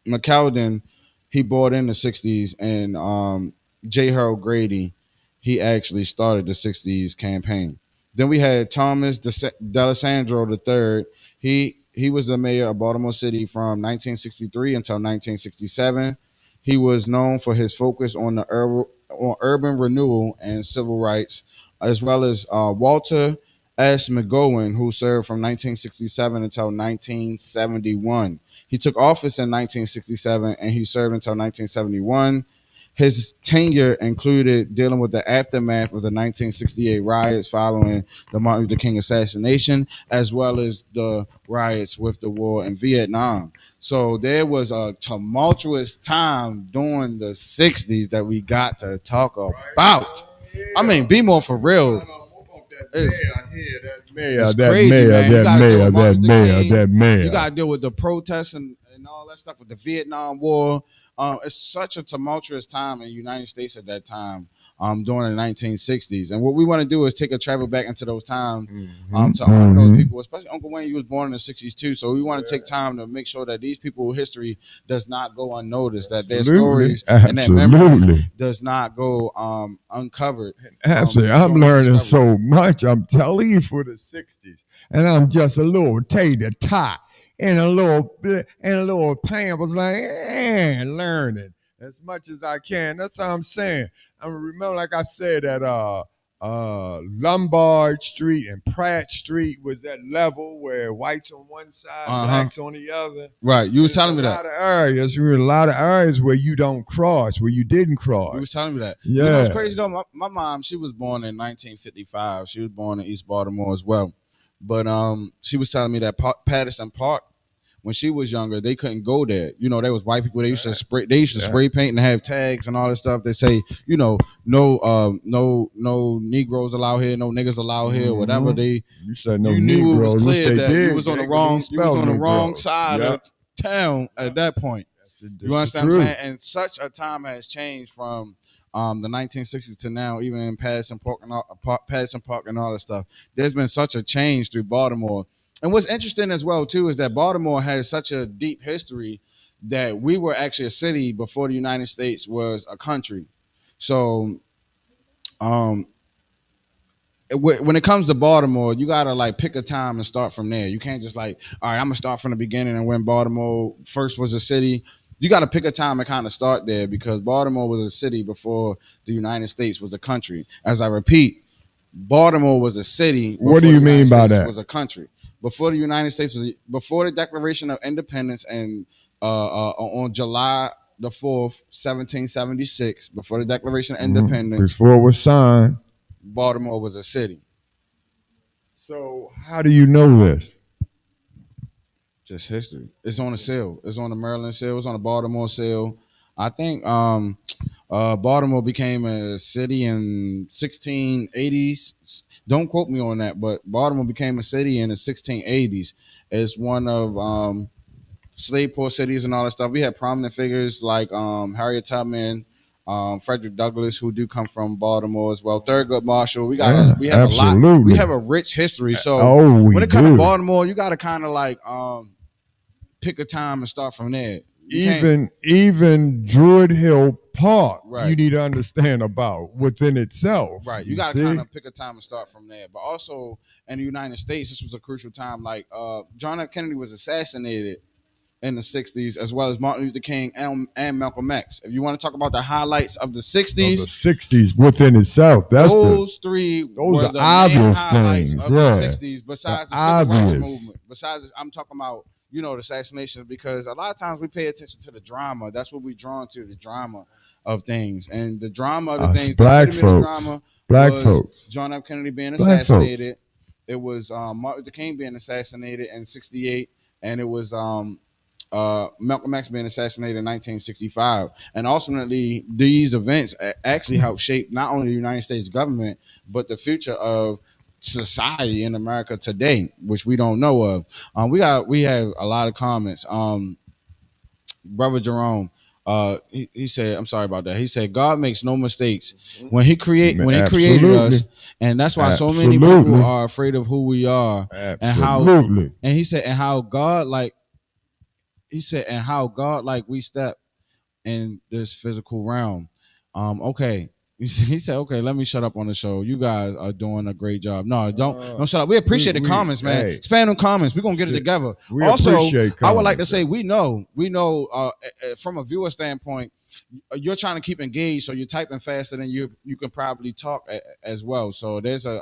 McCalvin, he bought in the 60s, and J. Harold Grady, he actually started the 60s campaign. Then we had Thomas D'Alessandro III. He was the mayor of Baltimore City from 1963 until 1967. He was known for his focus on on urban renewal and civil rights, as well as Walter S. McGowan, who served from 1967 until 1971. He took office in 1967 and he served until 1971. His tenure included dealing with the aftermath of the 1968 riots following the Martin Luther King assassination, as well as the riots with the war in Vietnam. So there was a tumultuous time during the 60s that we got to talk about. I mean, BMore4Real. It's crazy, man. You got to deal with the protests and all that stuff with the Vietnam War. It's such a tumultuous time in the United States at that time, during the 1960s. And what we want to do is take a travel back into those times, to honor those people, especially Uncle Wayne. He was born in the 60s too, so we want to take time to make sure that these people's history does not go unnoticed, that their stories and their memories does not go uncovered. Absolutely, I'm learning so much. I'm telling you, for the 60s, and I'm just a little tater tot. And a little pan was like, learning as much as I can. That's what I'm saying. I remember, like I said, that Lombard Street and Pratt Street was that level where whites on one side, blacks on the other. Right. You was telling me that. There were a lot of areas where you don't cross, where you didn't cross. You was telling me that. Yeah. You know what's crazy though? My mom, she was born in 1955. She was born in East Baltimore as well. But she was telling me that Patterson Park, when she was younger, they couldn't go there. You know, there was white people. They used to spray. They used to spray paint and have tags and all that stuff. They say, you know, no Negroes allowed here, no niggas allowed here, whatever. You said no you knew Negroes. it was clear that did. you was on the wrong. You was on the wrong side of town at that point. You understand what I'm saying? And such a time has changed from the 1960s to now, even in Patterson Park and all that stuff. There's been such a change through Baltimore. And what's interesting as well, too, is that Baltimore has such a deep history that we were actually a city before the United States was a country. So when it comes to Baltimore, you got to like pick a time and start from there. You can't just like, all right, I'm going to start from the beginning and when Baltimore first was a city. You got to pick a time and kind of start there because Baltimore was a city before the United States was a country. As I repeat, Baltimore was a city. What do you mean by that? Was a country. Before the United States before the Declaration of Independence and on July the 4th, 1776, before the Declaration of Independence, before it was signed, Baltimore was a city. So how do you know this? Just history. It's on the seal. It's on the Maryland seal. It's on the Baltimore seal. I think Baltimore became a city in 1680s. Don't quote me on that, but Baltimore became a city in the 1680s. It's one of slave port cities and all that stuff. We had prominent figures like Harriet Tubman, Frederick Douglass, who do come from Baltimore as well. Thurgood Marshall. We have a lot. We have a rich history. So when it comes to Baltimore, you got to kind of like pick a time and start from there. Even Druid Hill Park, you need to understand about within itself. Right. You got to kind of pick a time and start from there. But also in the United States, this was a crucial time. Like John F. Kennedy was assassinated in the 60s, as well as Martin Luther King and Malcolm X. If you want to talk about the highlights of the 60s, within itself, those three were the obvious highlights things of the 60s. Besides the civil rights movement, besides I'm talking about the assassinations, because a lot of times we pay attention to the drama. That's what we're drawn to, the drama of things, and the drama of the things. Black folks. John F. Kennedy being assassinated. It was Martin Luther King being assassinated in '68, and it was Malcolm X being assassinated in 1965. And ultimately, these events actually helped shape not only the United States government, but the future of society in America today, which we don't know of. We have a lot of comments. Brother Jerome, He said, I'm sorry about that. He said, God makes no mistakes when he created us, and that's why so many people are afraid of who we are. Absolutely. And he said, and how God like we step in this physical realm. Okay. He said, "Okay, let me shut up on the show. You guys are doing a great job. No, don't shut up. We appreciate the comments, man. Spam them comments. We're gonna get it together. We also, appreciate comments, I would like to say we know from a viewer standpoint, you're trying to keep engaged, so you're typing faster than you can probably talk as well. So there's a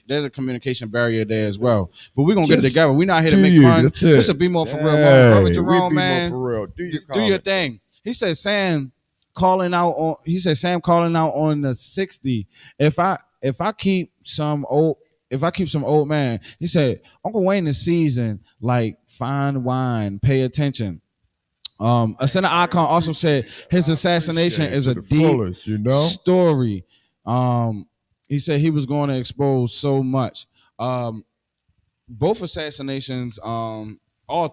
there's a communication barrier there as well. But we're gonna get it together. We're not here to make fun. This will be more for real, Brother Jerome, man. For real. Do your thing. He said Sam calling out on the 60. If I keep some old man, he said Uncle Wayne is seasoned like fine wine. Pay attention. Ascena Icon also said his assassination is a deep story. He said he was going to expose so much. Both assassinations, all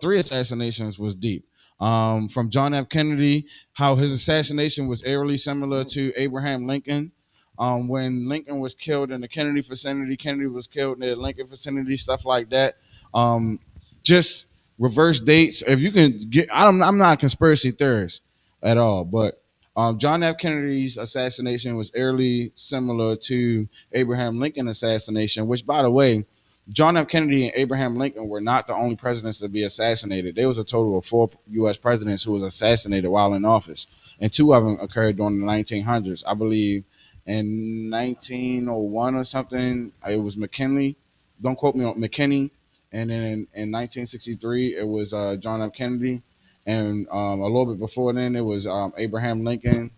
three assassinations was deep. From John F. Kennedy, how his assassination was eerily similar to Abraham Lincoln. When Lincoln was killed in the Kennedy vicinity, Kennedy was killed in the Lincoln vicinity, stuff like that. Just reverse dates. If you can get, I'm not a conspiracy theorist at all, but John F. Kennedy's assassination was eerily similar to Abraham Lincoln assassination, which, by the way, John F. Kennedy and Abraham Lincoln were not the only presidents to be assassinated. There was a total of 4 U.S. presidents who was assassinated while in office, and 2 of them occurred during the 1900s. I believe in 1901 or something, it was McKinley. Don't quote me on McKinney. And then in 1963, it was John F. Kennedy, and a little bit before then, it was Abraham Lincoln.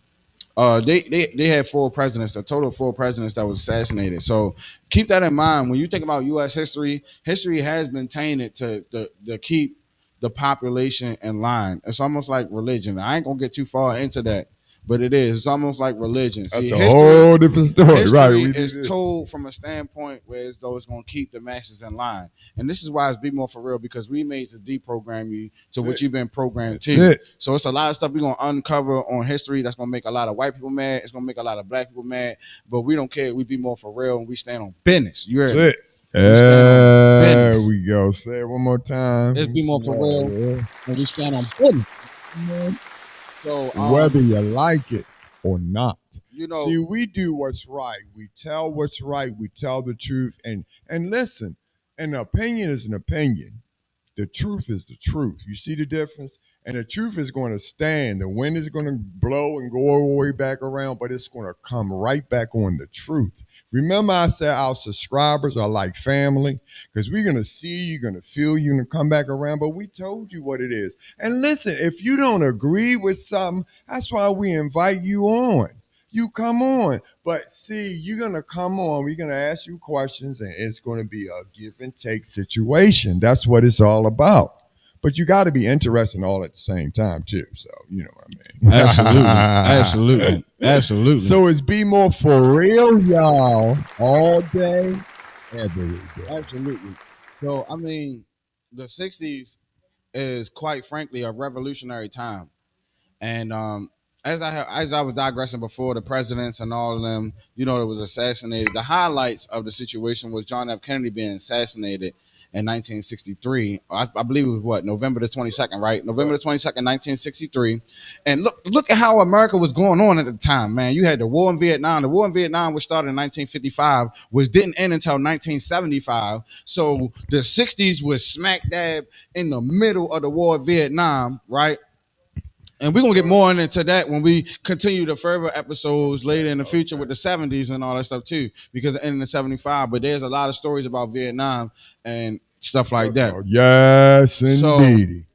They had 4 presidents, a total of 4 presidents that was assassinated. So keep that in mind when you think about U.S. history. History has been tainted to keep the population in line. It's almost like religion. I ain't gonna get too far into that, but it is. It's almost like religion. That's a whole different story, right? It's told from a standpoint where as though it's going to keep the masses in line, and this is why it's BMore4Real, because we made to deprogram you to what you've been programmed to. So it's a lot of stuff we're going to uncover on history that's going to make a lot of white people mad. It's going to make a lot of black people mad, but we don't care. We BMore4Real, and we stand on business. You heard it. There we go. Say it one more time. It's BMore4Real, and we stand on business. So whether you like it or not, see, we do what's right. We tell what's right. We tell the truth. And listen, an opinion is an opinion. The truth is the truth. You see the difference? And the truth is going to stand. The wind is going to blow and go all the way back around, but it's going to come right back on the truth. Remember, I said our subscribers are like family, because we're going to see you, you're going to feel you, and come back around, but we told you what it is. And listen, if you don't agree with something, that's why we invite you on. You come on. But see, you're going to come on, we're going to ask you questions, and it's going to be a give and take situation. That's what it's all about. But you got to be interested all at the same time, too. So, you know what I mean? Absolutely. So it's BMore4Real, y'all, all day, every day. Absolutely. So, I mean, the 60s is, quite frankly, a revolutionary time. And as I was digressing before, the presidents and all of them, that was assassinated. The highlights of the situation was John F. Kennedy being assassinated in 1963. I believe it was November the 22nd, right? November the 22nd, 1963. And look at how America was going on at the time, man. You had the war in Vietnam. The war in Vietnam, which started in 1955, which didn't end until 1975. So the 60s was smack dab in the middle of the war in Vietnam, right? And we're going to get more into that when we continue the further episodes later in the future with the 70s and all that stuff too, because it ended in 75. But there's a lot of stories about Vietnam and stuff like that. Yes, indeed. So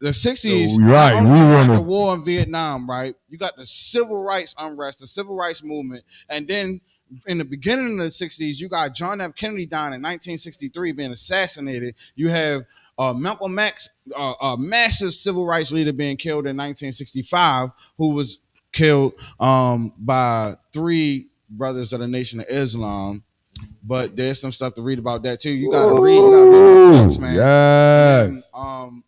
the 60s, right? We got the war in Vietnam, right? You got the civil rights unrest, the civil rights movement, and then in the beginning of the 60s, you got John F. Kennedy dying in 1963, being assassinated. You have Malcolm X, a massive civil rights leader, being killed in 1965, who was killed by 3 brothers of the Nation of Islam. but there's some stuff to read about that too. You gotta read the books, man. Yes. And,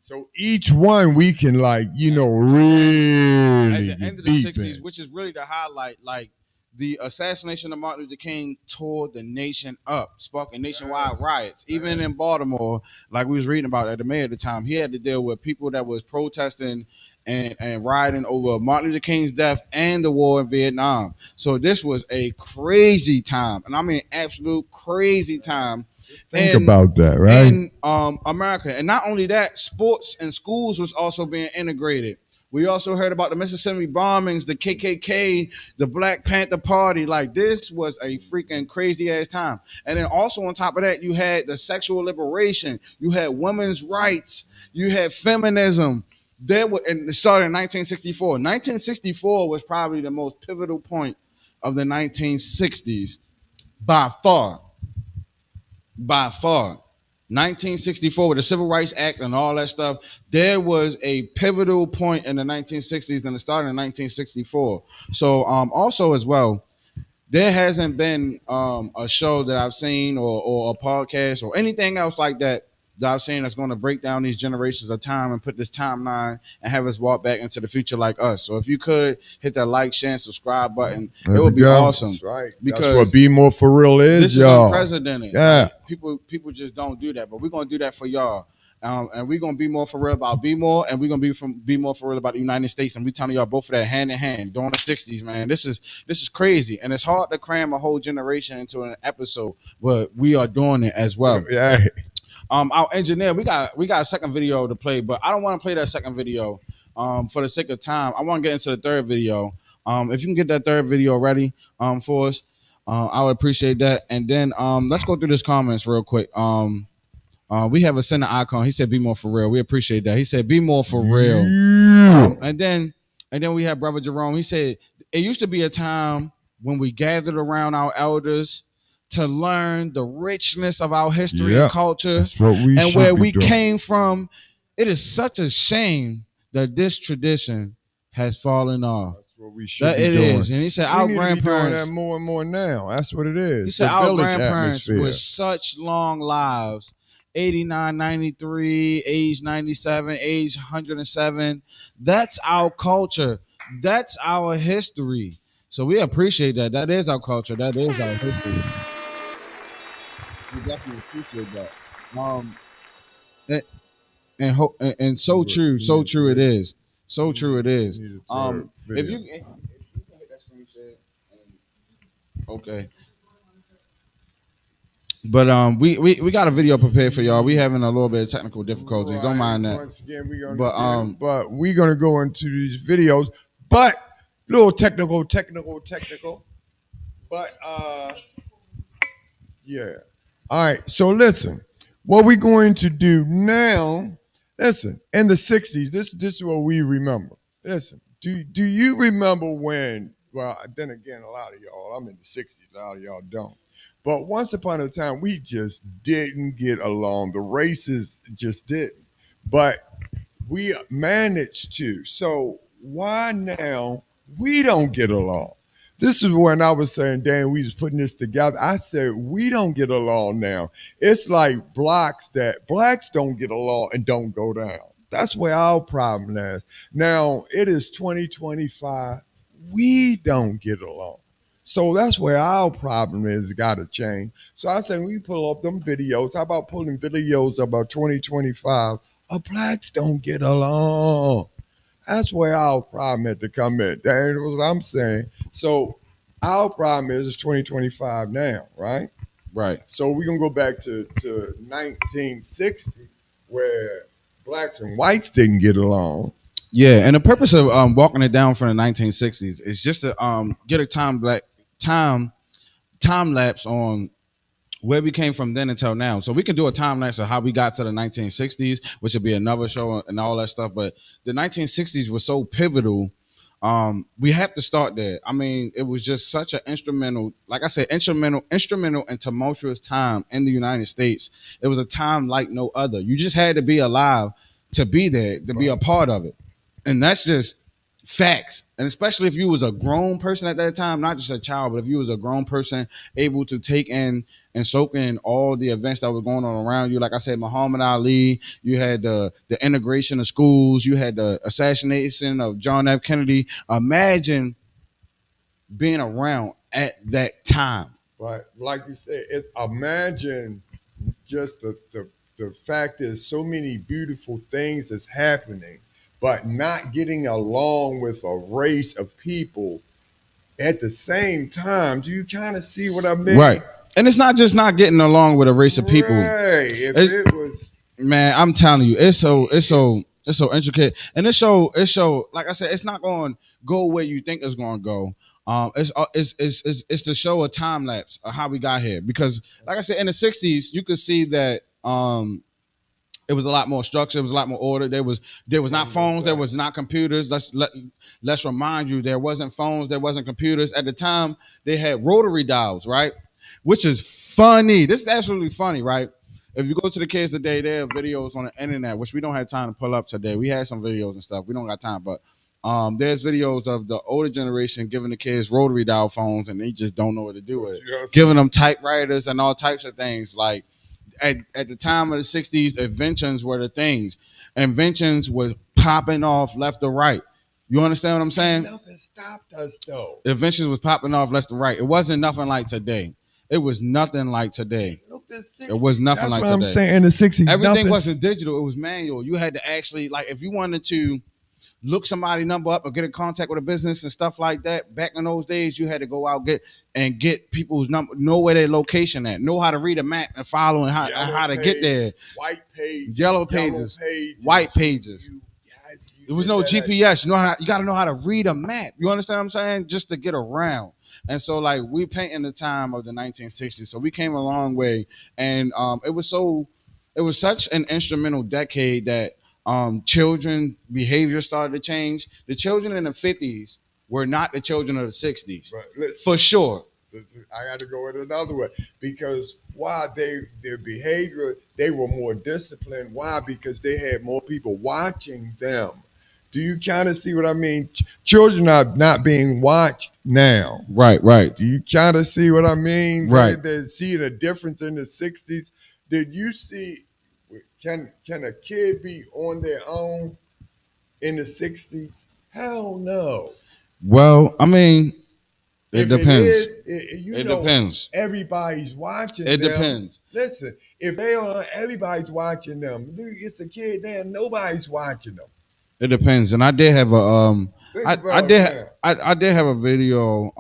so each one we can really at the end of the 60s, which is really the highlight, like the assassination of Martin Luther King tore the nation up, sparking nationwide riots. Even in Baltimore, like we was reading about at the mayor at the time, he had to deal with people that was protesting and rioting over Martin Luther King's death and the war in Vietnam. So this was a crazy time, and I mean absolute crazy time. Think about that, right? In America, and not only that, sports and schools was also being integrated. We also heard about the Mississippi bombings, the KKK, the Black Panther Party. Like, this was a freaking crazy ass time. And then also on top of that, you had the sexual liberation, you had women's rights, you had feminism. And it started in 1964. 1964 was probably the most pivotal point of the 1960s by far. By far. 1964 with the Civil Rights Act and all that stuff, there was a pivotal point in the 1960s and it started in 1964. So also as well, there hasn't been a show that I've seen or a podcast or anything else like that I've seen that's going to break down these generations of time and put this timeline and have us walk back into the future like us. So if you could hit that like, share, and subscribe button, it would be awesome. That's right. Because that's what BMore4Real is, this y'all. is unprecedented. Yeah. Like, people just don't do that, but we're going to do that for y'all. And we're going to be more for real about BMore, and we're going to be more for real about the United States. And we're telling y'all both of that hand in hand during the 60s, man. This is crazy. And it's hard to cram a whole generation into an episode, but we are doing it as well. Yeah. Our engineer, we got a second video to play, but I don't want to play that second video for the sake of time. I want to get into the third video. If you can get that third video ready for us, I would appreciate that. And then let's go through this comments real quick. We have a center icon. He said, "Be more for real." We appreciate that. He said, "Be more for real." And then we have Brother Jerome. He said, "It used to be a time when we gathered around our elders to learn the richness of our history and culture and where we came from. It is such a shame that this tradition has fallen off." That's what we should be doing. It is. And he said, "Our grandparents doing that more and more now. That's what it is." He said, "Our grandparents with such long lives." 89, 93, age 97, age 107. That's our culture. That's our history. So we appreciate that. That is our culture. That is our history. We definitely appreciate that. And so true it is. So true it is. If you can hit that screen share. Okay. But we got a video prepared for y'all. We having a little bit of technical difficulties. Right. Don't mind that. Once again, we're gonna go into these videos, but a little technical. But yeah. All right. So listen, what we're going to do now. Listen, in the 60s, this is what we remember. Listen, do you remember when? Well, then again, a lot of y'all. I'm in the 60s. A lot of y'all don't. But once upon a time, we just didn't get along. The races just didn't. But we managed to. So why now we don't get along? This is when I was saying, Dan, we was putting this together. I said, we don't get along now. It's like blacks don't get along and don't go down. That's where our problem is. Now, it is 2025. We don't get along. So that's where our problem is, got to change. So I said, we pull up them videos. How about pulling videos about 2025? Blacks don't get along. That's where our problem had to come in. That's what I'm saying. So our problem is it's 2025 now, right? Right. So we're going to go back to 1960 where blacks and whites didn't get along. Yeah, and the purpose of walking it down from the 1960s is just to get a time lapse on where we came from then until now. So we can do a time lapse of how we got to the 1960s, which would be another show and all that stuff. But the 1960s was so pivotal. We have to start there. I mean, it was just such an instrumental, like I said, instrumental and tumultuous time in the United States. It was a time like no other. You just had to be alive to be there, to be a part of it. And that's just facts. And especially if you was a grown person at that time, not just a child, but if you was a grown person able to take in and soak in all the events that was going on around you. Like I said, Muhammad Ali, you had the integration of schools, you had the assassination of John F. Kennedy. Imagine being around at that time. But like you said, imagine just the fact is so many beautiful things is happening, but not getting along with a race of people at the same time. Do you kind of see what I mean? Right. And it's not just not getting along with a race of people. Right. If it was, man, I'm telling you, it's so intricate, and it's so like I said, it's not going to go where you think it's going to go. It's to show a time lapse of how we got here, because like I said, in the '60s, you could see that it was a lot more structure. It was a lot more order. There was not phones. There was not computers. Let's remind you, there wasn't phones. There wasn't computers at the time. They had rotary dials, right? Which is funny. This is absolutely funny, right? If you go to the kids today, there are videos on the internet, which we don't have time to pull up today. We had some videos and stuff. We don't got time, but there's videos of the older generation giving the kids rotary dial phones, and they just don't know what to do with it. Yes. Giving them typewriters and all types of things. Like at the time of the '60s, inventions were the things. Inventions were popping off left or right. You understand what I'm saying? Nothing stopped us though. Inventions was popping off left or right. It wasn't nothing like today. It was nothing like today. It was nothing like today. I'm saying in the '60s, everything wasn't digital. It was manual. You had to actually, like, if you wanted to look somebody number up or get in contact with a business and stuff like that. Back in those days, you had to go out get people's number, know where their location at, know how to read a map and follow and how to get there. White pages, yellow pages, white pages. There was no GPS. You got to know how to read a map. You understand what I'm saying? Just to get around. And so, like, we painting the time of the 1960s. So we came a long way, and it was such an instrumental decade that children behavior started to change. The children in the 50s were not the children of the 60s, for sure. I got to go in another way, because why their behavior, they were more disciplined. Why? Because they had more people watching them. Do you kind of see what I mean? Children are not being watched now. Right. Do you kind of see what I mean? Right. They see the difference in the '60s. Did you see? Can a kid be on their own in the '60s? Hell no. Well, I mean, it depends. It depends. Everybody's watching them. It depends. Listen, if everybody's watching them. It's a kid there, nobody's watching them. It depends. And I did have I did have a video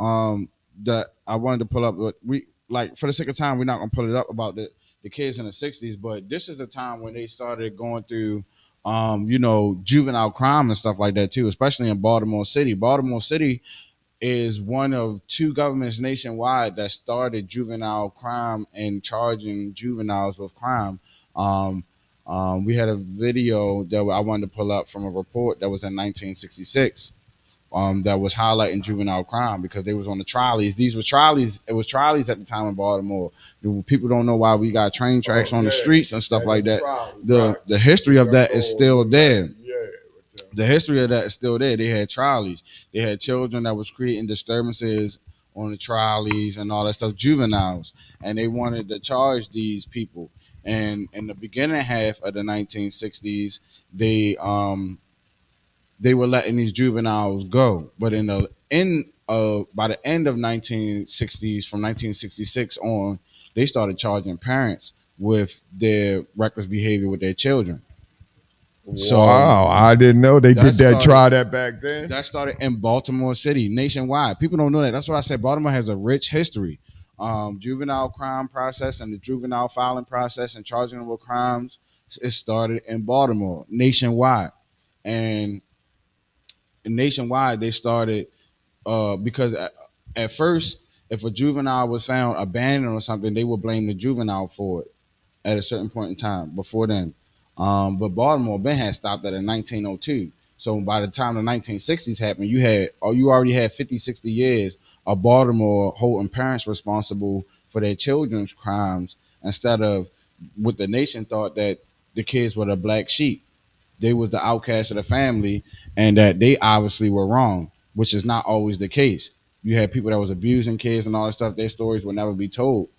that I wanted to pull up, but we, like, for the sake of time, we're not gonna pull it up about the kids in the '60s. But this is the time when they started going through juvenile crime and stuff like that too, especially in Baltimore City. Baltimore City is one of two governments nationwide that started juvenile crime and charging juveniles with crime. We had a video that I wanted to pull up from a report that was in 1966 that was highlighting juvenile crime, because they was on the trolleys. These were trolleys. It was trolleys at the time in Baltimore. People don't know why we got train tracks on the streets and stuff like that. The history of that is still there. The history of that is still there. They had trolleys. They had children that was creating disturbances on the trolleys and all that stuff, juveniles. And they wanted to charge these people. And in the beginning half of the 1960s, they were letting these juveniles go. But by the end of 1960s, from 1966 on, they started charging parents with their reckless behavior with their children. So, wow, I didn't know they did that. Try that back then. That started in Baltimore City, nationwide. People don't know that. That's why I said Baltimore has a rich history. Juvenile crime process and the juvenile filing process and charging them with crimes, it started in Baltimore, nationwide. And nationwide, they started because at first, if a juvenile was found abandoned or something, they would blame the juvenile for it at a certain point in time before then. But Baltimore had stopped that in 1902. So by the time the 1960s happened, you already had 50, 60 years of Baltimore holding parents responsible for their children's crimes, instead of what the nation thought, that the kids were the black sheep. they was the outcast of the family, and that they obviously were wrong, which is not always the case. You had people that was abusing kids and all that stuff. Their stories would never be told.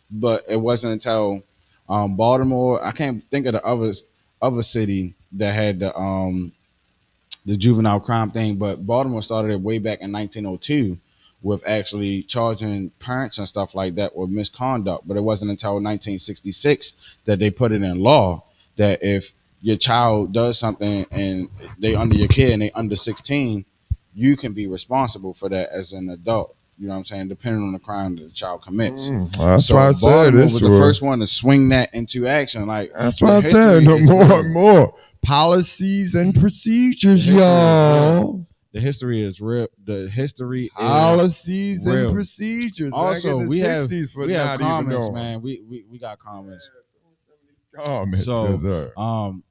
But it wasn't until Baltimore. I can't think of the other city that had the juvenile crime thing, but Baltimore started it way back in 1902 with actually charging parents and stuff like that with misconduct. But it wasn't until 1966 that they put it in law that if your child does something and they under your care and they under 16, you can be responsible for that as an adult. You know what I'm saying? Depending on the crime that the child commits. That's So why I said Baltimore this was the first one to swing that into action. Like that's the why I said history is more real. and more policies and procedures, The history is y'all. The history is real. The history Policies is real. and procedures. Also, Back in the we have 60s for we have not even comments, knowing. man. We got comments. Comments, So, yes, sir.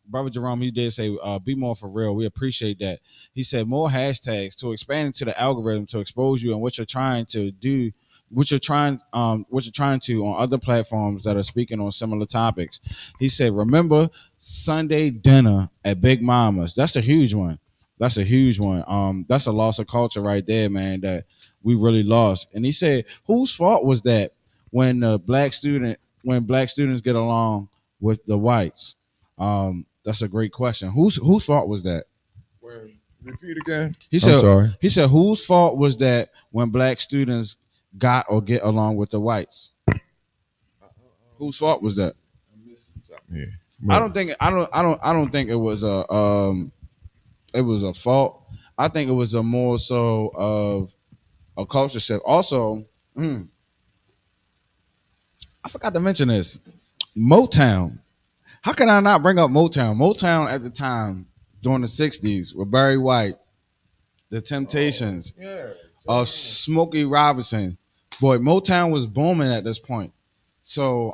Brother Jerome, he did say, "Be more for real." We appreciate that. He said more hashtags to expand into the algorithm to expose you and what you're trying to do, what you're trying to on other platforms that are speaking on similar topics. He said, "Remember Sunday dinner at Big Mama's? That's a huge one. That's a huge one. That's a loss of culture right there, man. That we really lost." And he said, "Whose fault was that when black students get along with the whites?" That's a great question. Whose fault was that? Well, repeat again. He I'm said. sorry. He said, "Whose fault was that when black students got or get along with the whites? Whose fault was that?" Yeah. I don't think. I don't think it was a fault. I think it was a more so of a culture shift. Also, I forgot to mention this. Motown. How can I not bring up Motown? Motown at the time during the '60s with Barry White, The Temptations, Smokey Robinson. Boy, Motown was booming at this point. So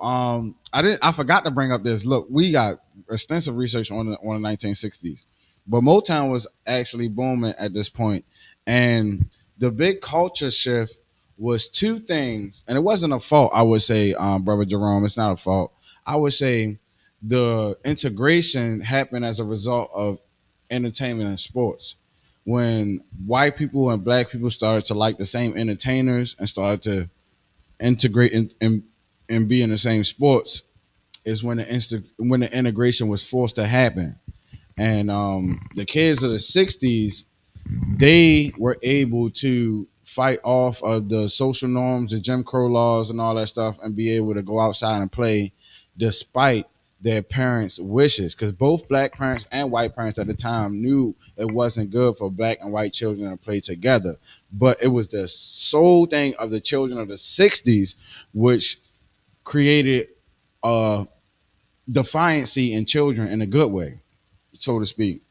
I forgot to bring up this. Look, we got extensive research on the 1960s, but Motown was actually booming at this point, and the big culture shift was two things, and it wasn't a fault. I would say, brother Jerome, it's not a fault. I would say the integration happened as a result of entertainment and sports. When white people and black people started to like the same entertainers and started to integrate and be in the same sports, is when when the integration was forced to happen. And the kids of the '60s, they were able to fight off of the social norms, the Jim Crow laws, and all that stuff, and be able to go outside and play, despite their parents' wishes. Because both black parents and white parents at the time knew it wasn't good for black and white children to play together. But it was the sole thing of the children of the '60s, which created defiancy in children in a good way, so to speak.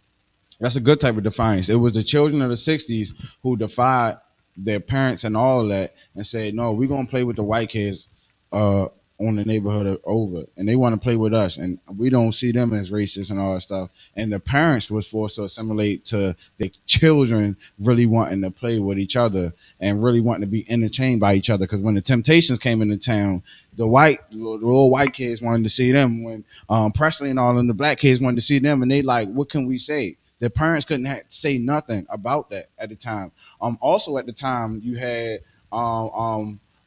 That's a good type of defiance. It was the children of the '60s who defied their parents and all of that and said, "No, we're gonna play with the white kids on the neighborhood over, and they want to play with us, and we don't see them as racist and all that stuff." And the parents was forced to assimilate to the children really wanting to play with each other and really wanting to be entertained by each other. Because when the Temptations came into town, the little white kids wanted to see them. When Presley and all of them, the black kids wanted to see them, and they like, what can we say? Their parents couldn't say nothing about that at the time. Also at the time, you had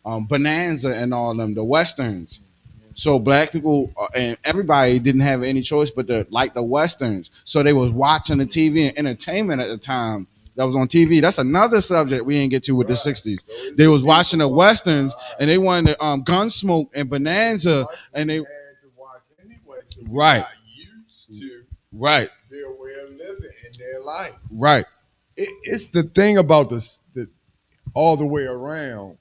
Bonanza and all of them, the westerns. So black people and everybody didn't have any choice but to like the westerns. So they was watching the TV and entertainment at the time that was on TV. That's another subject we didn't get to with the '60s. They was watching the westerns and they wanted to Gunsmoke and Bonanza, and they right. Right. Their way of living in their life. Right. It's the thing about the all the way around.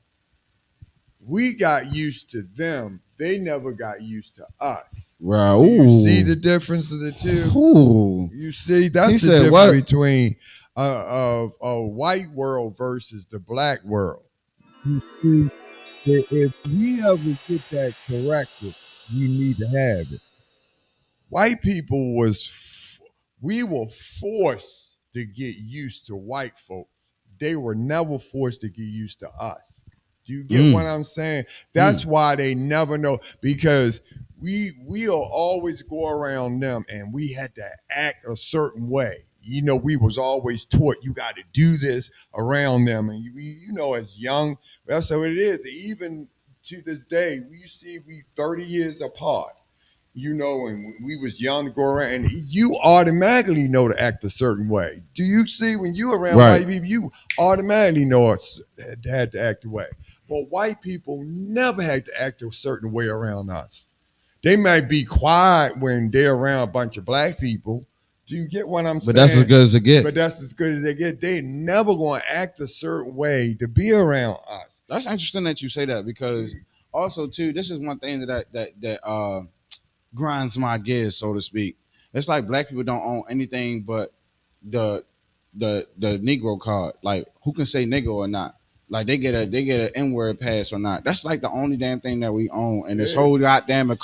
We got used to them. They never got used to us. Right. You see the difference of the two? Ooh. You see, that's the difference between a white world versus the black world. You see, if we ever get that corrected, we need to have it. White people we were forced to get used to white folks. They were never forced to get used to us. Do you get what I'm saying? That's why they never know, because we'll always go around them, and we had to act a certain way. We was always taught you got to do this around them, and as young, that's how it is. Even to this day, we 30 years apart. And when we was young to go around, and you automatically know to act a certain way. Do you see when you around Right. white people, you automatically know had to act a way. But white people never had to act a certain way around us. They might be quiet when they're around a bunch of black people. Do you get what I'm saying? But that's as good as it gets. But that's as good as they get. They never going to act a certain way to be around us. That's interesting that you say that, because also too, this is one thing that grinds my gears, so to speak. It's like black people don't own anything but the Negro card. Like, who can say nigga or not? Like, they get an N-word pass or not. That's like the only damn thing that we own in this whole goddamn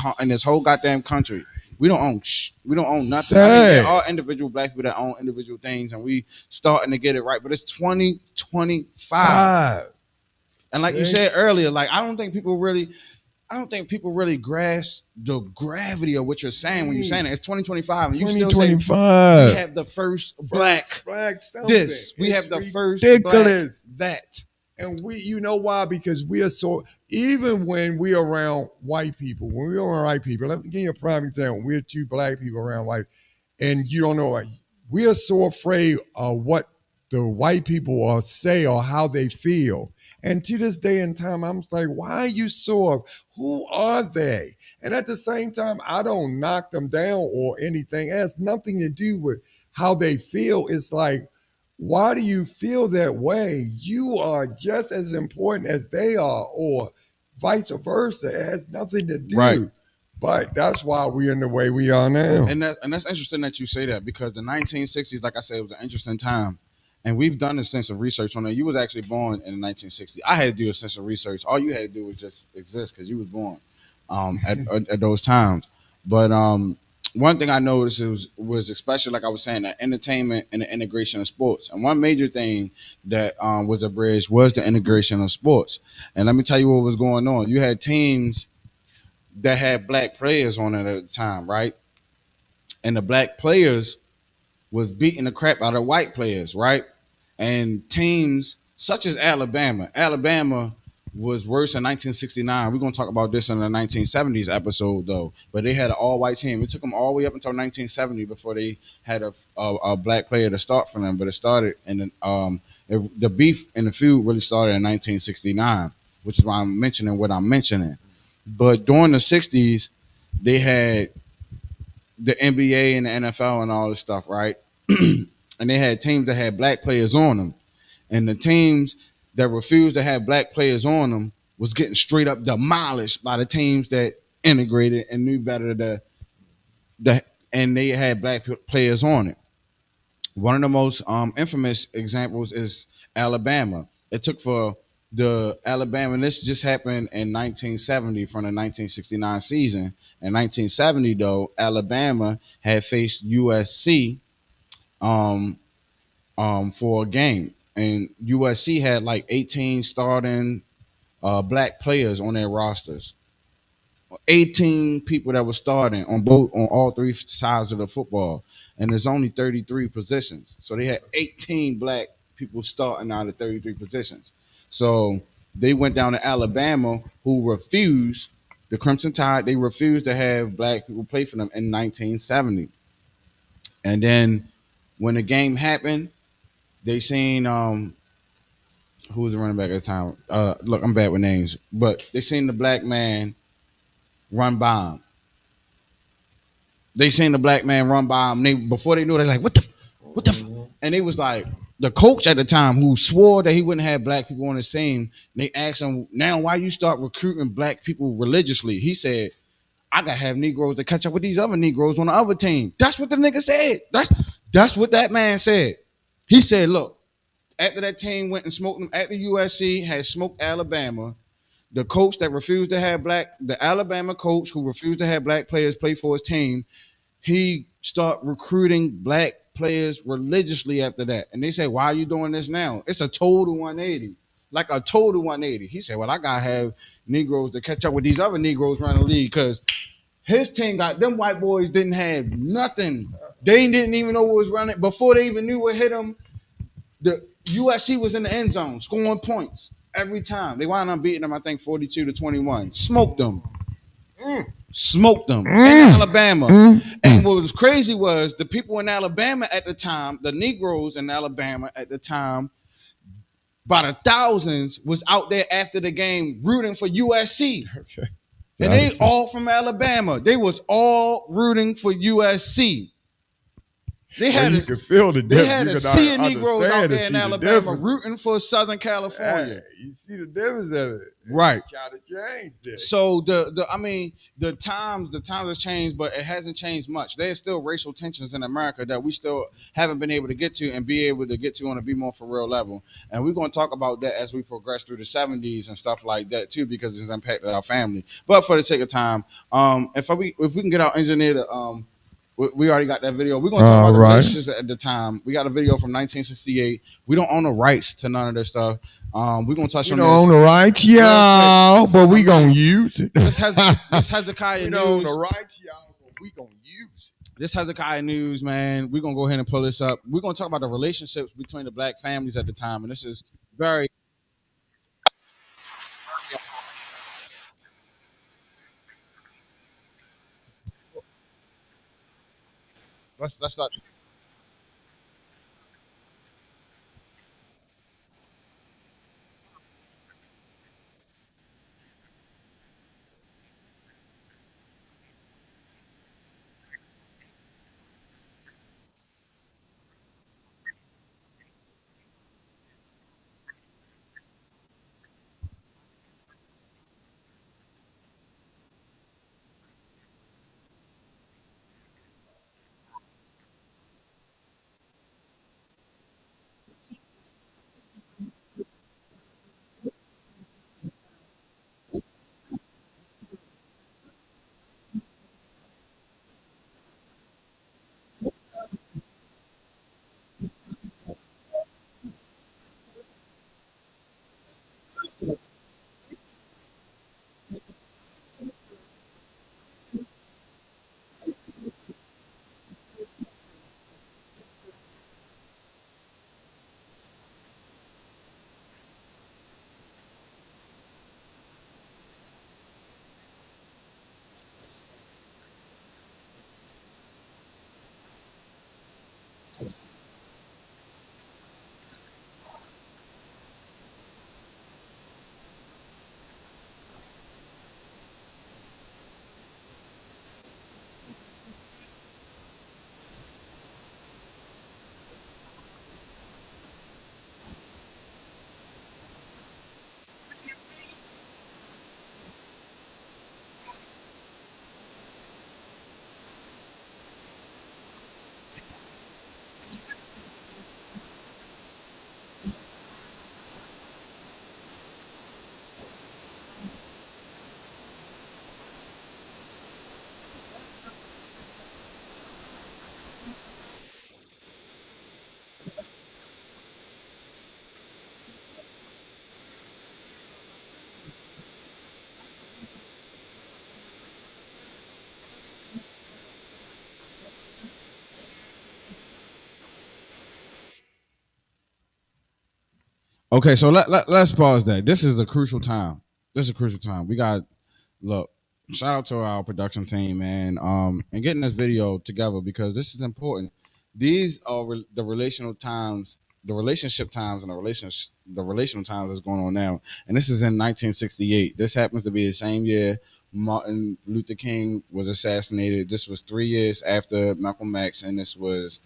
country. We don't own we don't own nothing. I mean, there are individual black people that own individual things, and we starting to get it right. But it's 2025. And like you said earlier, like I don't think people really grasp the gravity of what you're saying when you're saying it. It's 2025, and you still say we have the first black this. We have the first black that. And you know why? Because we are so, even when we're around white people, let me give you a prime example. We're two black people around white, and you don't know, like, we are so afraid of what the white people will say or how they feel. And to this day and time, I'm like, why are you so, who are they? And at the same time, I don't knock them down or anything. It has nothing to do with how they feel. It's like, why do you feel that way? You are just as important as they are, or vice versa. It has nothing to do. Right. But that's why we're in the way we are now. And that's interesting that you say that, because the 1960s, like I said, was an interesting time. And we've done extensive research on it. You was actually born in the 1960s. I had to do extensive research. All you had to do was just exist because you was born at those times. But one thing I noticed was especially, like I was saying, the entertainment and the integration of sports. And one major thing that was a bridge was the integration of sports. And let me tell you what was going on. You had teams that had black players on it at the time, right? And the black players was beating the crap out of white players, right? And teams such as Alabama was worse in 1969. We're going to talk about this in the 1970s episode, though. But they had an all-white team. It took them all the way up until 1970 before they had a black player to start for them. But it started, and the beef and the feud really started in 1969, which is why I'm mentioning what I'm mentioning. But during the 60s, they had the NBA and the NFL and all this stuff, right? And they had teams that had black players on them. And the teams that refused to have black players on them was getting straight up demolished by the teams that integrated and knew better and they had black players on it. One of the most infamous examples is Alabama. It took for the Alabama, and this just happened in 1970 from the 1969 season. In 1970, though, Alabama had faced USC for a game, and USC had like 18 starting black players on their rosters. 18 people that were starting on all three sides of the football, and there's only 33 positions. So they had 18 black people starting out of 33 positions. So they went down to Alabama, who refused, the Crimson Tide, they refused to have black people play for them in 1970. And then when the game happened, they seen who was the running back at the time? Look, I'm bad with names, but they seen the black man run by him. They seen the black man run by him. Before they knew, they're like, what the? And they was like, the coach at the time, who swore that he wouldn't have black people on his team, they asked him, now why you start recruiting black people religiously? He said, I gotta have Negroes to catch up with these other Negroes on the other team. That's what the nigga said. That's what that man said. He said, look, after that team went and smoked them, after USC had smoked Alabama, the coach that refused to have the Alabama coach who refused to have black players play for his team, he started recruiting black players religiously after that. And they say, why are you doing this now? It's a total 180. Like a total 180. He said, well, I got to have Negroes to catch up with these other Negroes around the league, because His team got them white boys didn't have nothing. They didn't even know what was running before they even knew what hit them. The USC was in the end zone, scoring points every time. They wound up beating them, I think, 42-21. Smoked them. Smoked them in Alabama. And what was crazy was the people in Alabama at the time, the Negroes in Alabama at the time, by the thousands, was out there after the game rooting for USC. Okay. And they all from Alabama. They was all rooting for USC. They had you could feel the they difference. had a sea of Negroes out there in Alabama rooting for Southern California. Hey, you see the difference of it, right? Kind of changed it. So the times have changed, but it hasn't changed much. There's still racial tensions in America that we still haven't been able to get to and be able to get to on a BMore4Real level. And we're going to talk about that as we progress through the 70s and stuff like that too, because it's impacted our family. But for the sake of time, if we can get our engineer to we already got that video. We're going to talk about the relationships at the time. We got a video from 1968. We don't own the rights to none of this stuff. We're going to touch on this. We don't own the rights, y'all, but we going to use it. This Hezekiah News. We don't own the rights, y'all, but we going to use it. This Hezekiah News, man. We're going to go ahead and pull this up. We're going to talk about the relationships between the black families at the time. And this is very... Let's start. Okay, so let's pause that. This is a crucial time. This is a crucial time. We got look. Shout out to our production team, man, and getting this video together because this is important. These are the relational times, the relationship times, and the relational times that's going on now. And this is in 1968. This happens to be the same year Martin Luther King was assassinated. This was 3 years after Malcolm X, and this was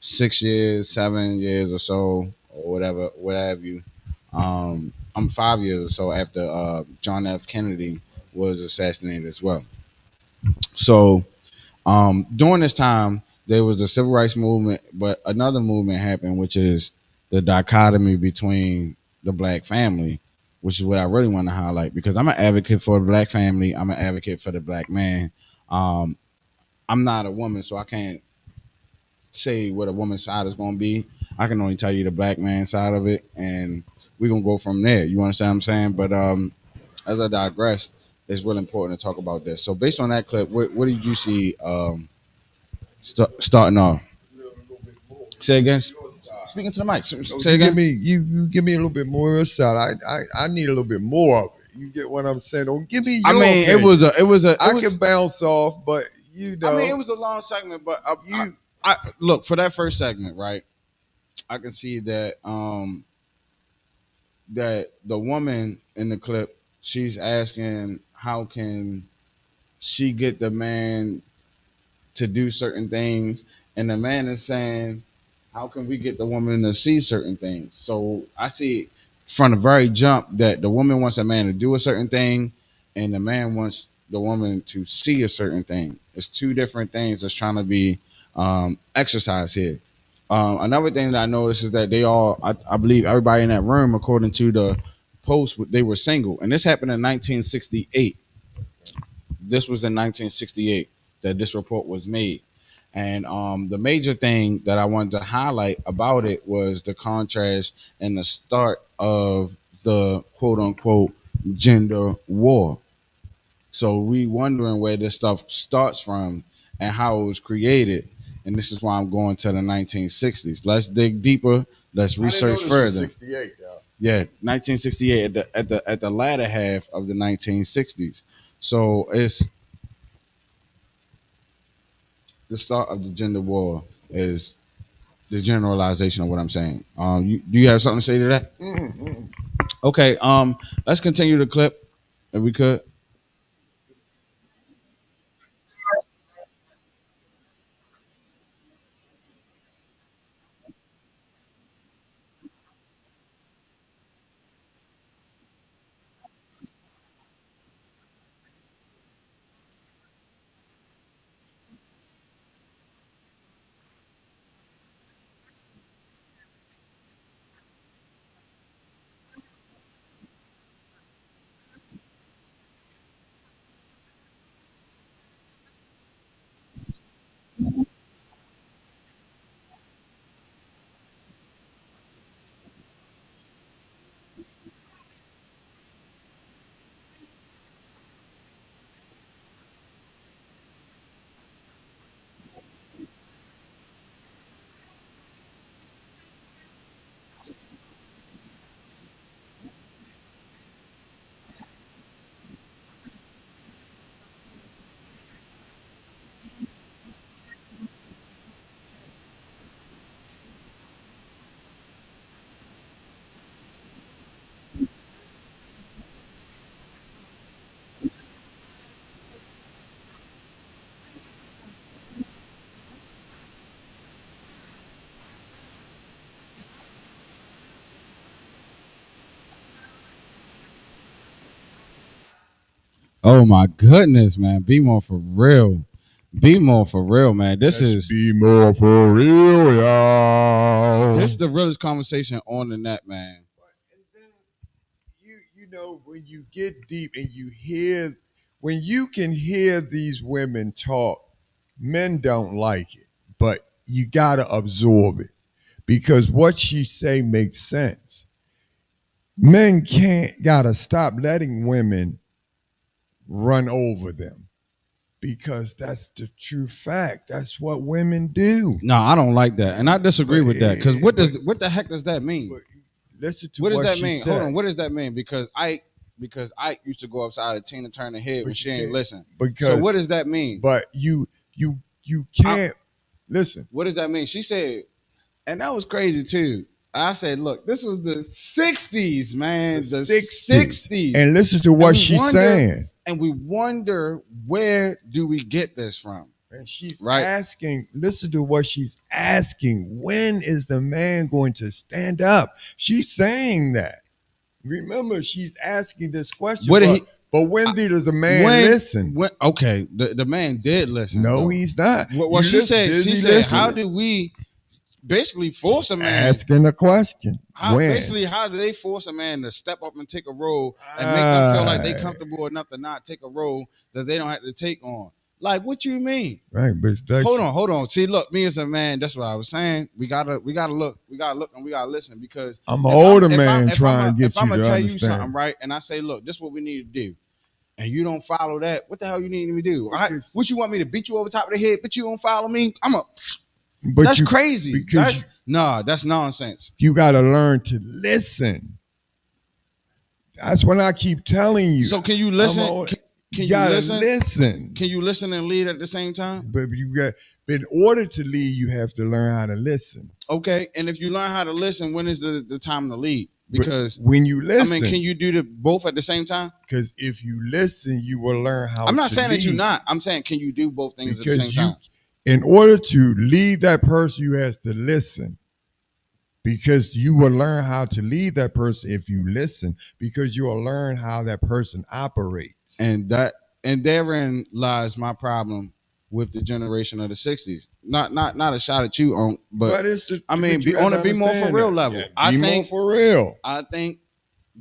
6 years, 7 years or so, or whatever, what have you. I'm 5 years or so after John F. Kennedy was assassinated as well. So during this time, there was the civil rights movement, but another movement happened, which is the dichotomy between the black family, which is what I really want to highlight because I'm an advocate for the black family. I'm an advocate for the black man. I'm not a woman, so I can't say what a woman's side is going to be. I can only tell you the black man side of it, and we're going to go from there. You understand what I'm saying? But as I digress, it's really important to talk about this. So based on that clip, what did you see starting off? Say again. Speaking to the mic. Say again. You give me a little bit more shot. I need a little bit more of it. You get what I'm saying? Don't give me. I mean, opinion. I can bounce off, but you know. I mean, it was a long segment, but I look for that first segment, right? I can see that that the woman in the clip, she's asking how can she get the man to do certain things, and the man is saying, how can we get the woman to see certain things? So I see from the very jump that the woman wants a man to do a certain thing, and the man wants the woman to see a certain thing. It's two different things that's trying to be exercised here. Another thing that I noticed is that they all, I believe everybody in that room, according to the post, they were single. And this happened in 1968. This was in 1968 that this report was made. And the major thing that I wanted to highlight about it was the contrast and the start of the quote unquote gender war. So we wondering where this stuff starts from and how it was created. And this is why I'm going to the 1960s. Let's dig deeper. Let's research further. 68, yeah, 1968 at the latter half of the 1960s. So it's the start of the gender war is the generalization of what I'm saying. Do you have something to say to that? Mm-hmm. Okay. Let's continue the clip if we could. Oh my goodness, man! BMore4Real. BMore4Real, man. This is BMore4Real, y'all. this is the realest conversation on the net, man. And then you know when you get deep and when you can hear these women talk, men don't like it, but you gotta absorb it because what she say makes sense. Men gotta stop letting women run over them because that's the true fact. That's what women do. No, I don't like that, and I disagree with that. Because what the heck does that mean? Listen to what does that she mean? said. Hold on, what does that mean? Because I used to go upside of Tina Turner head when she ain't listen. So what does that mean? But you can't listen. What does that mean? She said, and that was crazy too. I said, look, this was the 60s, man. The 60s. And listen to what she's saying. And we wonder, where do we get this from? And she's asking, listen to what she's asking. When is the man going to stand up? She's saying that. Remember, she's asking this question. But when does the man listen? Okay, the man did listen. No, though. He's not. Well, she said, how do we basically force a man asking a question? How do they force a man to step up and take a role and make them feel like they comfortable enough to not take a role that they don't have to take on? Like, what you mean? Right, but hold on. See, look, me as a man, that's what I was saying. We gotta look, and we gotta listen because I'm an older man trying to get you to understand. I'm gonna tell you something, right? And I say, look, this is what we need to do. and you don't follow that, what the hell you need me to do? What you want me to beat you over top of the head, but you don't follow me? That's crazy. That's nonsense. You got to learn to listen. That's what I keep telling you. So can you listen? Can you listen? Can you listen and lead at the same time? But in order to lead, you have to learn how to listen. Okay, and if you learn how to listen, when is the time to lead? Because when you listen, I mean, can you do both at the same time? Because if you listen, you will learn how. I'm not saying lead. that you're not. I'm saying, can you do both things at the same time? In order to lead that person, you have to listen. Because you will learn how to lead that person if you listen. Because you will learn how that person operates. And therein lies my problem with the generation of the 60s. Not a shot at you, but it's just, I mean, on a BMore4Real level. Yeah, BMore4Real. I think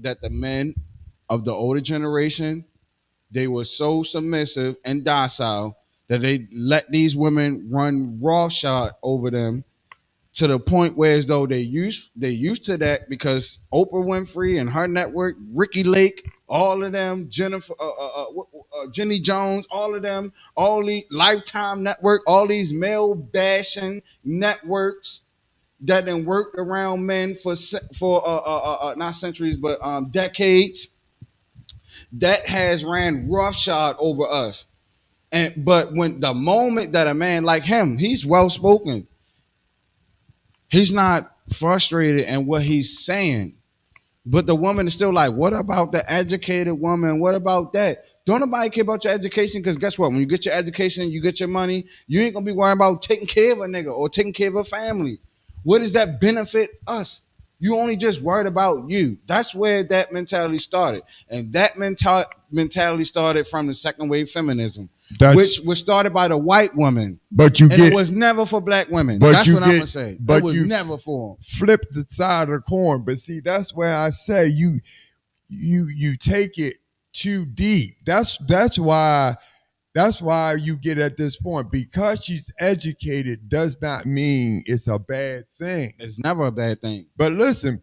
that the men of the older generation, they were so submissive and docile that they let these women run roughshod over them to the point where as though they used to that, because Oprah Winfrey and her network, Ricky Lake, all of them, Jenny Jones, all of them, all the Lifetime Network, all these male bashing networks that then worked around men for not centuries but decades, that has ran roughshod over us. But when the moment that a man like him, he's well spoken, he's not frustrated in what he's saying. But the woman is still like, what about the educated woman? What about that? Don't nobody care about your education, because guess what? When you get your education, you get your money, you ain't going to be worrying about taking care of a nigga or taking care of a family. What does that benefit us? You only just worried about you. That's where that mentality started. And that mentality started from the second wave feminism, which was started by the white woman. It was never for black women. That's what I'm going to say. It was never for them. Flip the side of the coin. But see, that's where I say you take it too deep. That's why you get at this point. Because she's educated does not mean it's a bad thing. It's never a bad thing. But listen,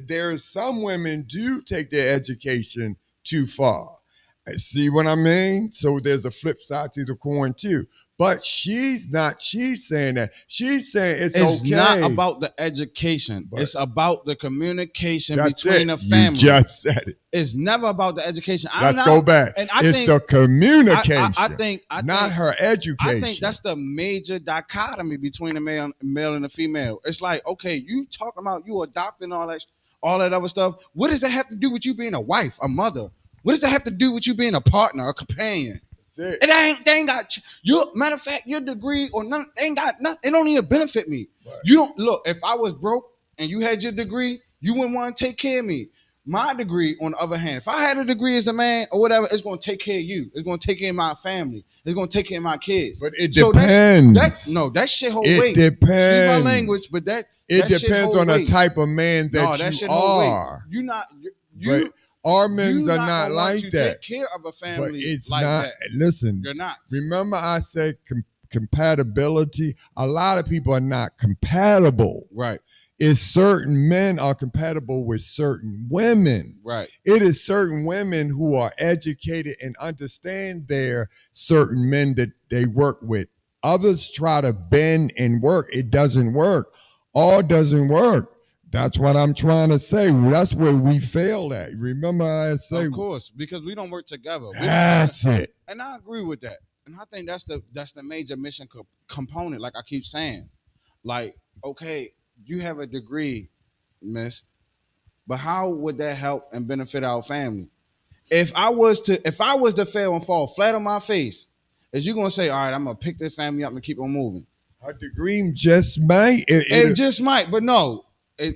there are some women do take their education too far. See what I mean? So there's a flip side to the coin too. But she's saying that. She's saying it's okay. It's not about the education. It's about the communication between the family. You just said it. It's never about the education. Let's go back. It's the communication. I think not her education. I think that's the major dichotomy between the male and the female. It's like, okay, you talking about you adopting all that other stuff. What does that have to do with you being a wife, a mother? What does that have to do with you being a partner, a companion? They ain't got matter of fact, your degree or none, they ain't got nothing. It don't even benefit me. Right. You don't look, if I was broke and you had your degree, you wouldn't want to take care of me. My degree, on the other hand, if I had a degree as a man or whatever, it's going to take care of you. It's going to take care of my family. It's going to take care of my kids. But it depends. That shit hold weight. It depends. Excuse my language, but it depends on the type of man that you are. You're not. Our men are not like that. Take care of a family, but it's like not. That. Listen, you're not. Remember, I said compatibility. A lot of people are not compatible. Right. It's certain men are compatible with certain women. Right. It is certain women who are educated and understand their certain men that they work with. Others try to bend and work. It doesn't work. All doesn't work. That's what I'm trying to say. That's where we fail at. Remember I say, of course, because we don't work together. That's it. And I agree with that. And I think that's the major mission component. Like I keep saying, like, okay, you have a degree, miss, but how would that help and benefit our family? If I was to fail and fall flat on my face, is you gonna say, all right, I'm gonna pick this family up and keep on moving? A degree just might. It just might, but no.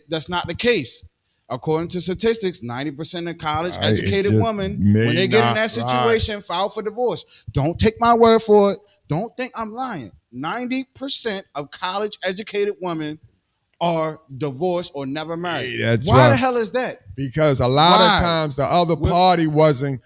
That's not the case. According to statistics, 90% of college-educated women, when they get in that situation, file for divorce. Don't take my word for it. Don't think I'm lying. 90% of college-educated women are divorced or never married. Why the hell is that? Because a lot of times the other party weren't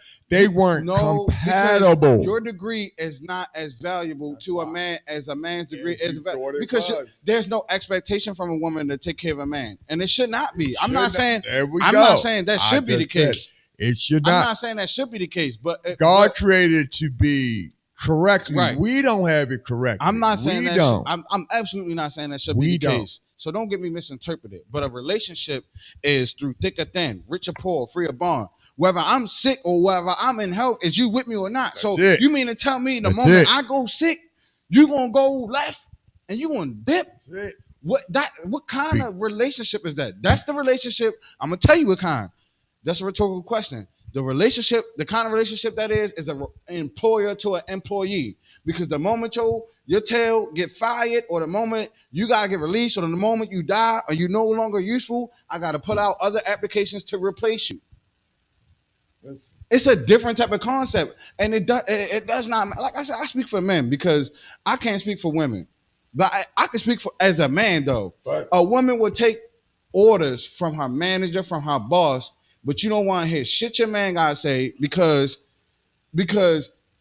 compatible. Your degree is not as valuable to a man as a man's degree is valuable. Because there's no expectation from a woman to take care of a man. And it should not be. I'm not saying that should be the case. It should I'm not. not saying that should be the case, but God created it to be correctly. Right. We don't have it correctly. I'm not saying we that. don't. I'm absolutely not saying that should be the case. So don't get me misinterpreted. But a relationship is through thick or thin, rich or poor, free or bond. Whether I'm sick or whether I'm in health, is you with me or not? So you mean to tell me the moment I go sick, you gonna go left and you gonna dip? What kind of relationship is that? That's the relationship. I'm gonna tell you what kind. That's a rhetorical question. The relationship, the kind of relationship that is an employer to an employee. Because the moment your tail get fired, or the moment you gotta get released, or the moment you die, or you're no longer useful, I gotta put out other applications to replace you. It's a different type of concept, and it does not. Like I said, I speak for men because I can't speak for women, but I can speak for as a man though. Right. A woman would take orders from her manager, from her boss, but you don't want to hear shit your man gotta say because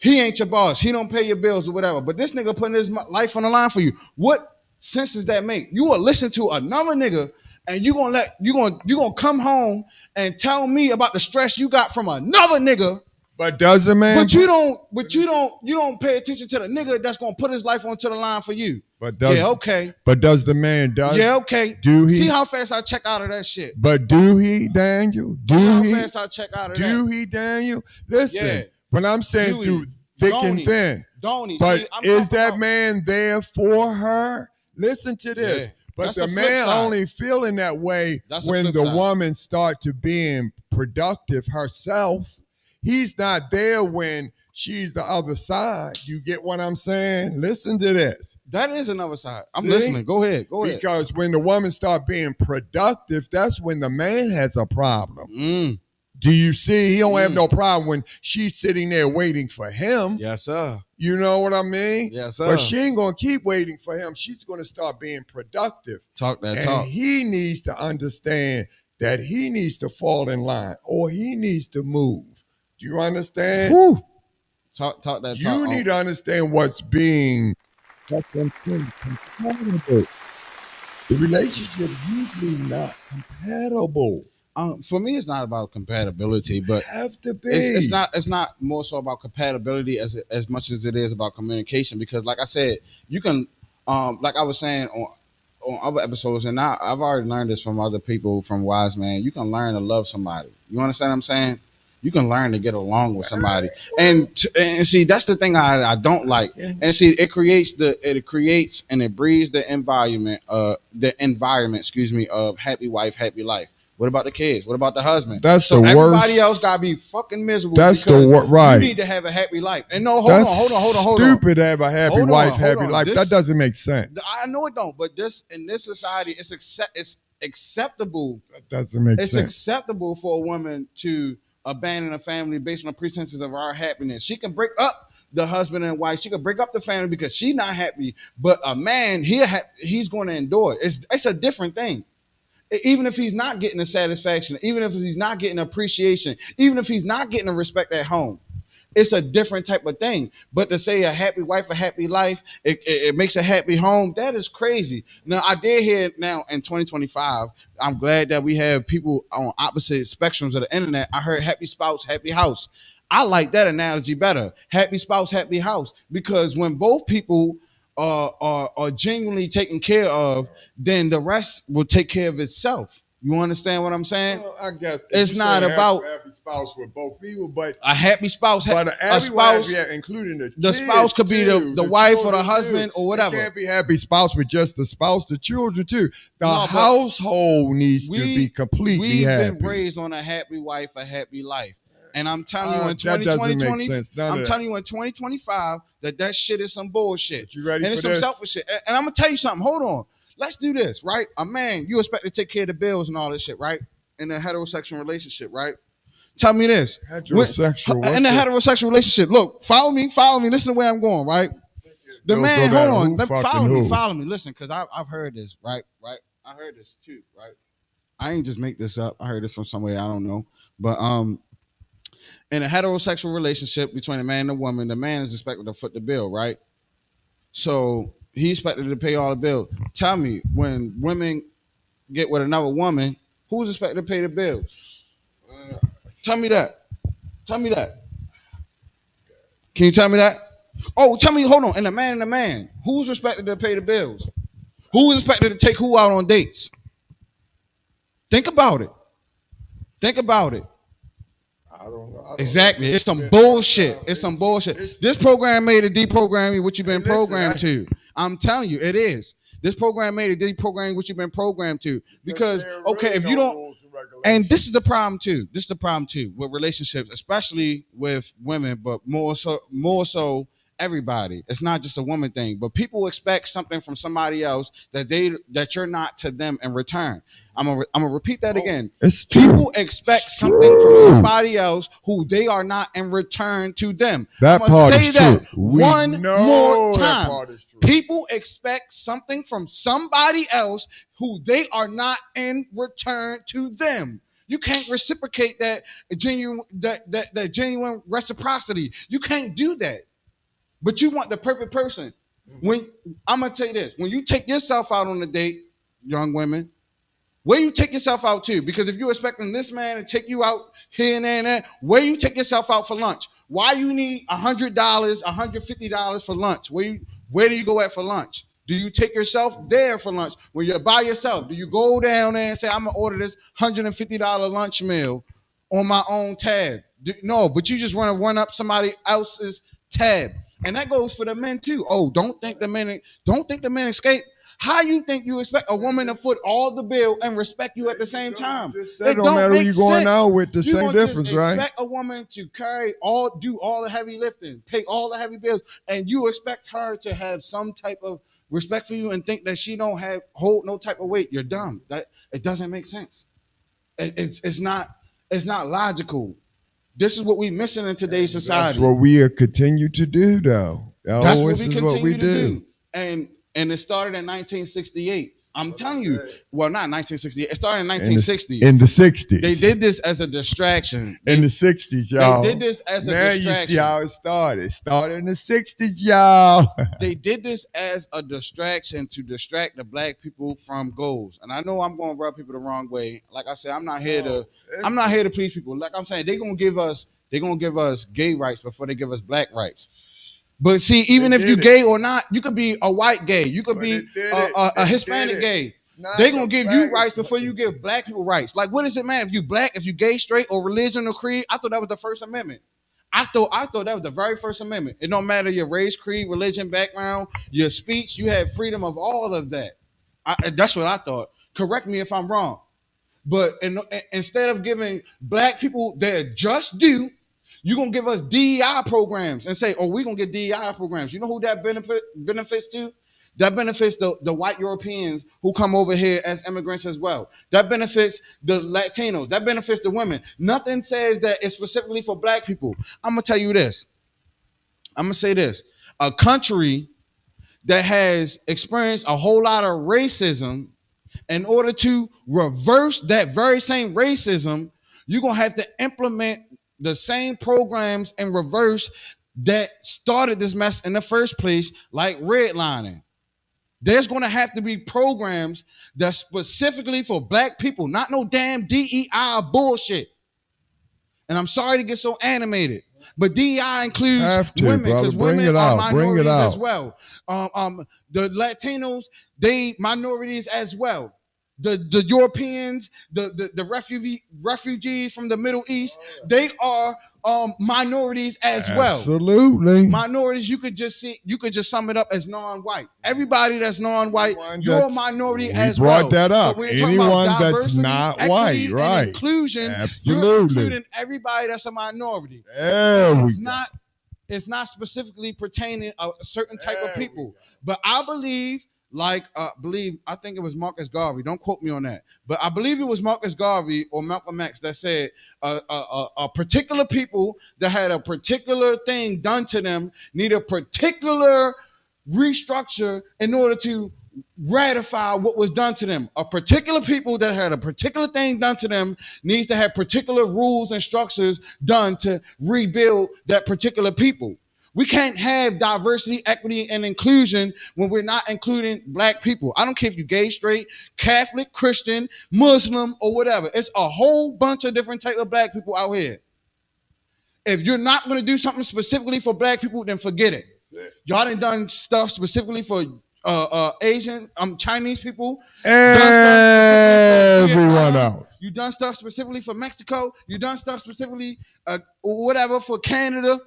he ain't your boss. He don't pay your bills or whatever. But this nigga putting his life on the line for you. What sense does that make? You will listen to another nigga and you gonna come home and tell me about the stress you got from another nigga. But does a man? But you don't pay attention to the nigga that's gonna put his life onto the line for you. But does, yeah, okay. But does the man Yeah, okay. Do he? See how fast I check out of that shit. But do he, Daniel? How fast I check out of that? Do he, Daniel? Listen. Yeah. When I'm saying through thick and thin, but is that man there for her? Listen to this. Yeah. But the man only feeling that way when the woman start to being productive herself. He's not there when she's the other side. You get what I'm saying? Listen to this. That is another side. I'm listening. Go ahead. Because when the woman start being productive, that's when the man has a problem. Do you see? He don't have no problem when she's sitting there waiting for him. Yes, sir. You know what I mean? Yes, sir. But she ain't going to keep waiting for him. She's going to start being productive. Talk that and talk. And he needs to understand that he needs to fall in line or he needs to move. Do you understand? Whew. Talk that talk. You need to understand what's being compatible. The relationship usually not compatible. For me, it's not about compatibility, but have to be. It's not more so about compatibility as much as it is about communication. Because, like I said, you can, like I was saying on other episodes, and I've already learned this from other people, from Wise Man. You can learn to love somebody. You understand what I'm saying? You can learn to get along with somebody, and see that's the thing I don't like. And see, it creates and it breeds the environment, of happy wife, happy life. What about the kids? What about the husband? That's so the everybody worst. else gotta be fucking miserable. That's the worst. Right. You need to have a happy life. And no, hold on. Stupid to have a happy wife, happy life. That doesn't make sense. I know it don't, but in this society, it's acceptable. That doesn't make sense. It's acceptable for a woman to abandon a family based on the pretenses of our happiness. She can break up the husband and wife. She can break up the family because she's not happy. But a man, he's going to endure it. It's a different thing. Even if he's not getting the satisfaction, even if he's not getting appreciation, even if he's not getting the respect at home, it's a different type of thing. But to say a happy wife, a happy life, it makes a happy home, that is crazy. Now, I did hear now in 2025, I'm glad that we have people on opposite spectrums of the internet. I heard happy spouse, happy house. I like that analogy better. Happy spouse, happy house. Because when both people are genuinely taken care of, then the rest will take care of itself. You understand what I'm saying? Well, I guess it's not about a happy spouse with both people, but a happy spouse, but a spouse, including the spouse could be the wife or the husband or whatever. It can't be happy spouse with just the spouse, the children too. The household needs to be completely happy. We've been raised on a happy wife, a happy life. And I'm telling you in 2025 that shit is some bullshit. But you ready and it's for some this? selfish shit. And I'm gonna tell you something. Hold on. Let's do this, right? A man, you expect to take care of the bills and all this shit, right? In a heterosexual relationship, right? Tell me this. In a heterosexual relationship, look, follow me, listen to where I'm going, right? The man, hold on, follow me, listen, because I've heard this, right? I heard this too, right? I ain't just make this up. I heard this from somewhere, I don't know. But in a heterosexual relationship between a man and a woman, the man is expected to foot the bill, right? So he's expected to pay all the bills. Tell me, when women get with another woman, who's expected to pay the bills? Tell me that. Tell me that. Can you tell me that? Oh, tell me, hold on. And the man. Who's expected to pay the bills? Who is expected to take who out on dates? Think about it. Think about it. I don't know. Exactly. It's some bullshit. It's some bullshit. This program made a deprogram you what you've been programmed to. I'm telling you, it is. This program made a deprogram what you've been programmed to. Because, okay, if you don't, and this is the problem too. This is the problem too with relationships, especially with women, but more so everybody. It's not just a woman thing, but people expect something from somebody else that you're not to them in return. I'm gonna repeat that again. It's people expect something from somebody else who they are not in return to them. That I'm part say is that true. We one know more that time. part is true. People expect something from somebody else who they are not in return to them. You can't reciprocate that genuine reciprocity. You can't do that. But you want the perfect person. When I'm gonna tell you this, when you take yourself out on a date, young women, where you take yourself out to? Because if you're expecting this man to take you out here and there and there, where you take yourself out for lunch? Why you need $100, $150 for lunch? Where do you go at for lunch? Do you take yourself there for lunch when you're by yourself? Do you go down there and say, I'm gonna order this $150 lunch meal on my own tab? No, but you just want to run up somebody else's tab. And that goes for the men too. Oh, don't think the men escape. How you think you expect a woman to foot all the bill and respect you at the same time? It don't matter who you going out with. The same difference, right? Expect a woman to do all the heavy lifting, pay all the heavy bills, and you expect her to have some type of respect for you and think that she don't hold no type of weight. You're dumb. That it doesn't make sense. It's not logical. This is what we're missing in today's society. That's what we continue to do, though. That's what we continue to do. And it started in 1968. I'm telling you. Well, not 1968. It started in 1960. In the 60s. They did this as a distraction. In the 60s, y'all. They did this as a distraction. Now you see how it started. It started in the 60s, y'all. They did this as a distraction to distract the black people from goals. And I know I'm going to rub people the wrong way. Like I said, I'm not here to please people. Like I'm saying, they're going to give us gay rights before they give us black rights. But see, even if you're gay or not, you could be a white gay. You could be a Hispanic gay. They're going to give you rights before you give black people rights. Like, what does it matter if you black, if you gay, straight, or religion or creed? I thought that was the First Amendment. I thought that was the very First Amendment. It don't matter your race, creed, religion, background, your speech. You have freedom of all of that. That's what I thought. Correct me if I'm wrong. But instead of giving black people their just due, you're going to give us DEI programs and say, oh, we're going to get DEI programs. You know who that benefits to? That benefits the white Europeans who come over here as immigrants as well. That benefits the Latinos. That benefits the women. Nothing says that it's specifically for black people. I'm going to tell you this. I'm going to say this. A country that has experienced a whole lot of racism, in order to reverse that very same racism, you're going to have to implement the same programs in reverse that started this mess in the first place, like redlining. There's going to have to be programs that's specifically for black people, not no damn DEI bullshit. And I'm sorry to get so animated, but DEI includes women, because women are minorities as well. The Latinos, they minorities as well. The Europeans, the refugees from the Middle East, they are minorities as well. Absolutely. Minorities, you could just sum it up as non-white. Everybody that's non-white, you're a minority as well. We brought that up. So anyone that's not white, right? Inclusion. Absolutely. You're including everybody that's a minority. It's not specifically pertaining a certain type of people. But I believe, I think it was Marcus Garvey. Don't quote me on that. But I believe it was Marcus Garvey or Malcolm X that said a particular people that had a particular thing done to them need a particular restructure in order to ratify what was done to them. A particular people that had a particular thing done to them needs to have particular rules and structures done to rebuild that particular people. We can't have diversity, equity, and inclusion when we're not including black people. I don't care if you're gay, straight, Catholic, Christian, Muslim, or whatever. It's a whole bunch of different type of black people out here. If you're not going to do something specifically for black people, then forget it. Y'all done stuff specifically for Asian, Chinese people. Everyone else. You done stuff specifically for Mexico. You done stuff specifically, whatever, for Canada.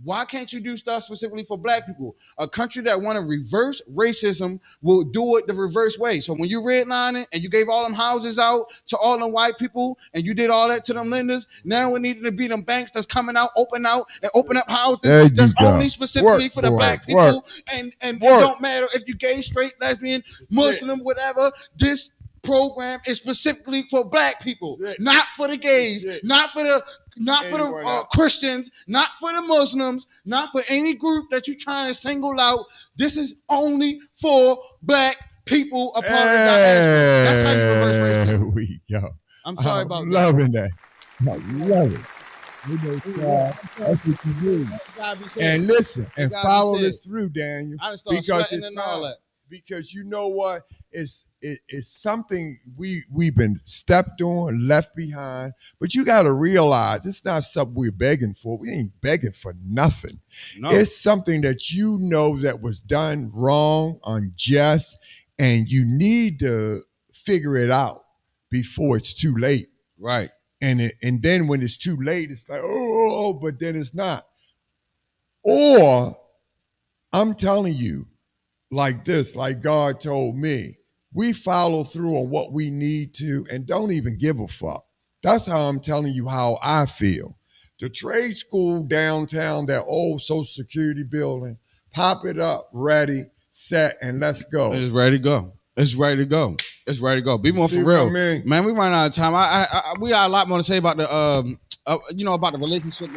Why can't you do stuff specifically for black people? A country that want to reverse racism will do it the reverse way. So when you redline it and you gave all them houses out to all them white people and you did all that to them lenders, now we need to be them banks that's coming out, open up houses that's only specifically for the black people. And it don't matter if you're gay, straight, lesbian, Muslim, whatever. This program is specifically for black people, not for the gays, not for the Christians, not for the Muslims, not for any group that you're trying to single out. This is only for black people a part of the diaspora. That's how you reverse racism. There we go. I'm sorry about that. Loving that. I love it. That's what you do. And listen, and follow this through, Daniel. I start sweating and all that. Because you know what? It's something we've been stepped on, left behind. But you got to realize it's not something we're begging for. We ain't begging for nothing. No. It's something that you know that was done wrong, unjust, and you need to figure it out before it's too late. Right. And then when it's too late, it's like, oh, but then it's not. Or I'm telling you, like this, like God told me, we follow through on what we need to and don't even give a fuck. That's how I'm telling you how I feel. The trade school downtown, that old Social Security building, pop it up, ready, set, and let's go. It's ready to go. It's ready to go. It's ready to go. Be more for real, man. We run out of time. We got a lot more to say about the about the relationship.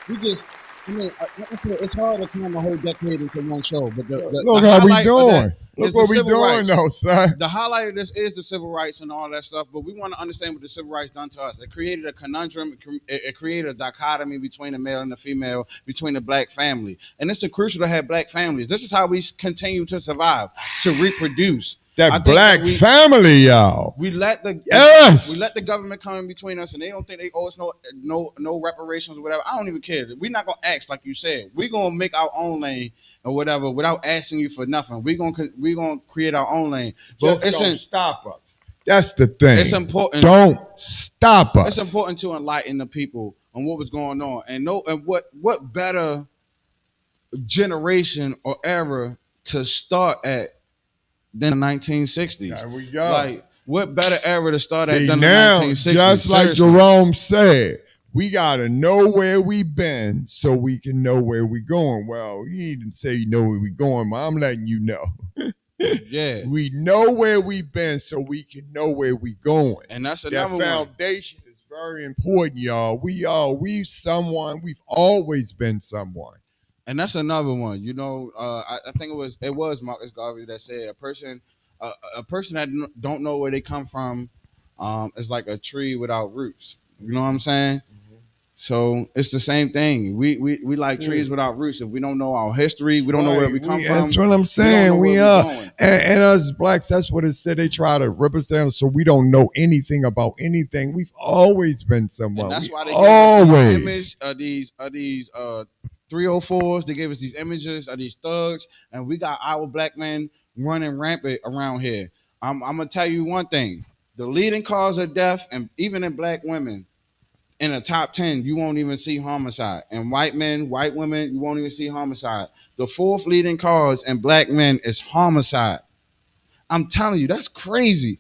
We just. It's hard to cram a whole decade into one show, but look how we doing. Look what we doing, though, son. The highlight of this is the civil rights and all that stuff, but we want to understand what the civil rights done to us. It created a conundrum. It created a dichotomy between the male and the female, between the black family, and it's crucial to have black families. This is how we continue to survive, to reproduce. That black family, y'all. We let the government come in between us, and they don't think they owe us no reparations or whatever. I don't even care. We're not gonna ask like you said. We're gonna make our own lane or whatever without asking you for nothing. We're gonna create our own lane. But it's don't stop us. That's the thing. It's important. Don't stop us. It's important to enlighten the people on what was going on and what better generation or era to start at than the 1960s. There we go. Like, what better era to start at than the 1960s? Just like Jerome said, we got to know where we've been so we can know where we're going. Well, he didn't say you know where we're going, but I'm letting you know. Yeah. We know where we've been so we can know where we're going. And that's another that foundation is very important, y'all. We've always been someone. And that's another one. I think it was Marcus Garvey that said a person that don't know where they come from is like a tree without roots. You know what I'm saying? Mm-hmm. So it's the same thing. We like trees without roots. If we don't know our history, we don't know where we come from. That's what I'm saying. We are. And us blacks, that's what it said. They try to rip us down so we don't know anything about anything. We've always been someone. And that's why they always image of these 304s. They gave us these images of these thugs, and we got our black men running rampant around here. I'm gonna tell you one thing: the leading cause of death, and even in black women, in the top 10, you won't even see homicide. And white men, white women, you won't even see homicide. The fourth leading cause in black men is homicide. I'm telling you, that's crazy.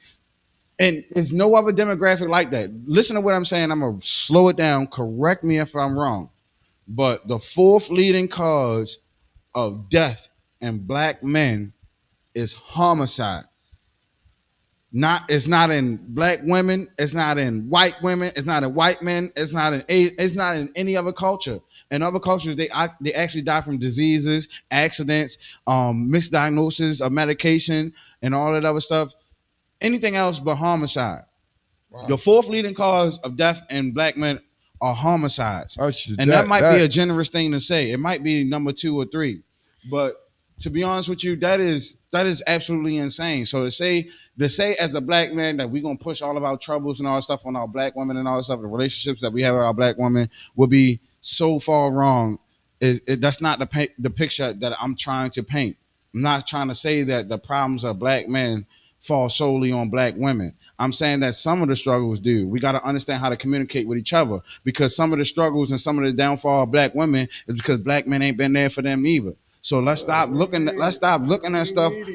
And there's no other demographic like that. Listen to what I'm saying. I'm gonna slow it down. Correct me if I'm wrong. But the fourth leading cause of death in black men is homicide. It's not in black women. It's not in white women. It's not in white men. It's not in any other culture. In other cultures, they actually die from diseases, accidents, misdiagnosis of medication, and all that other stuff. Anything else but homicide. Wow. The fourth leading cause of death in black men are homicides. And that might be a generous thing to say. It might be number 2 or 3. But to be honest with you, that is absolutely insane. So to say as a black man that we're gonna push all of our troubles and all that stuff on our black women and all that stuff, the relationships that we have with our black women would be so far wrong. That's not the picture that I'm trying to paint. I'm not trying to say that the problems of black men fall solely on black women. I'm saying that some of the struggles do. We got to understand how to communicate with each other, because some of the struggles and some of the downfall of black women is because black men ain't been there for them either. So let's stop looking at stuff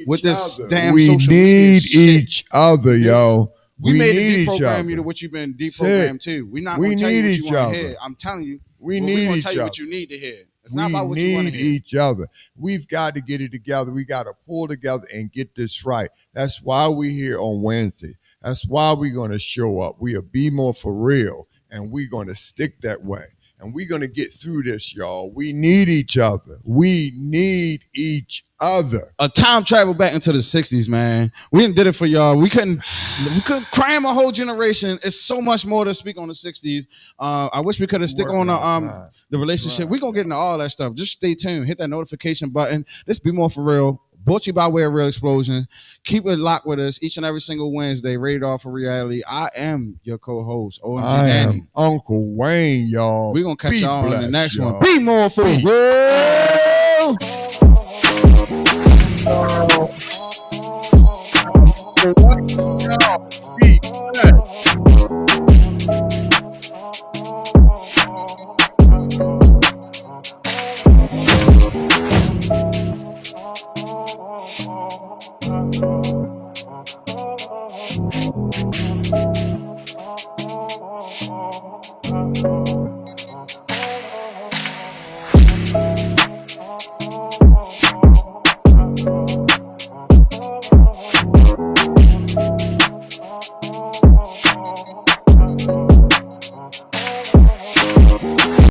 with this damn social media. We need each other, yo. We made it deprogram you to what you've been deprogrammed to. We're not going to tell you what you want to hear. I'm telling you, we need each other. Tell you what you need to hear. It's not about what you want to hear. We need each other. We've got to get it together. We got to pull together and get this right. That's why we're here on Wednesday. That's why we're going to show up. We are BMore4Real, and we're going to stick that way. And we're going to get through this, y'all. We need each other. We need each other. A time travel back into the 60s, man. We did it for y'all. We couldn't cram a whole generation. It's so much more to speak on the 60s. I wish we could have stick on the relationship. We're going to get into all that stuff. Just stay tuned. Hit that notification button. This BMore4Real. Brought to you by Way of Real Explosion. Keep it locked with us each and every single Wednesday. Rated R for Reality. I am your co-host, OMG I Danny. am Uncle Wayne, y'all. We're going to catch y'all on the next one. Be more for real.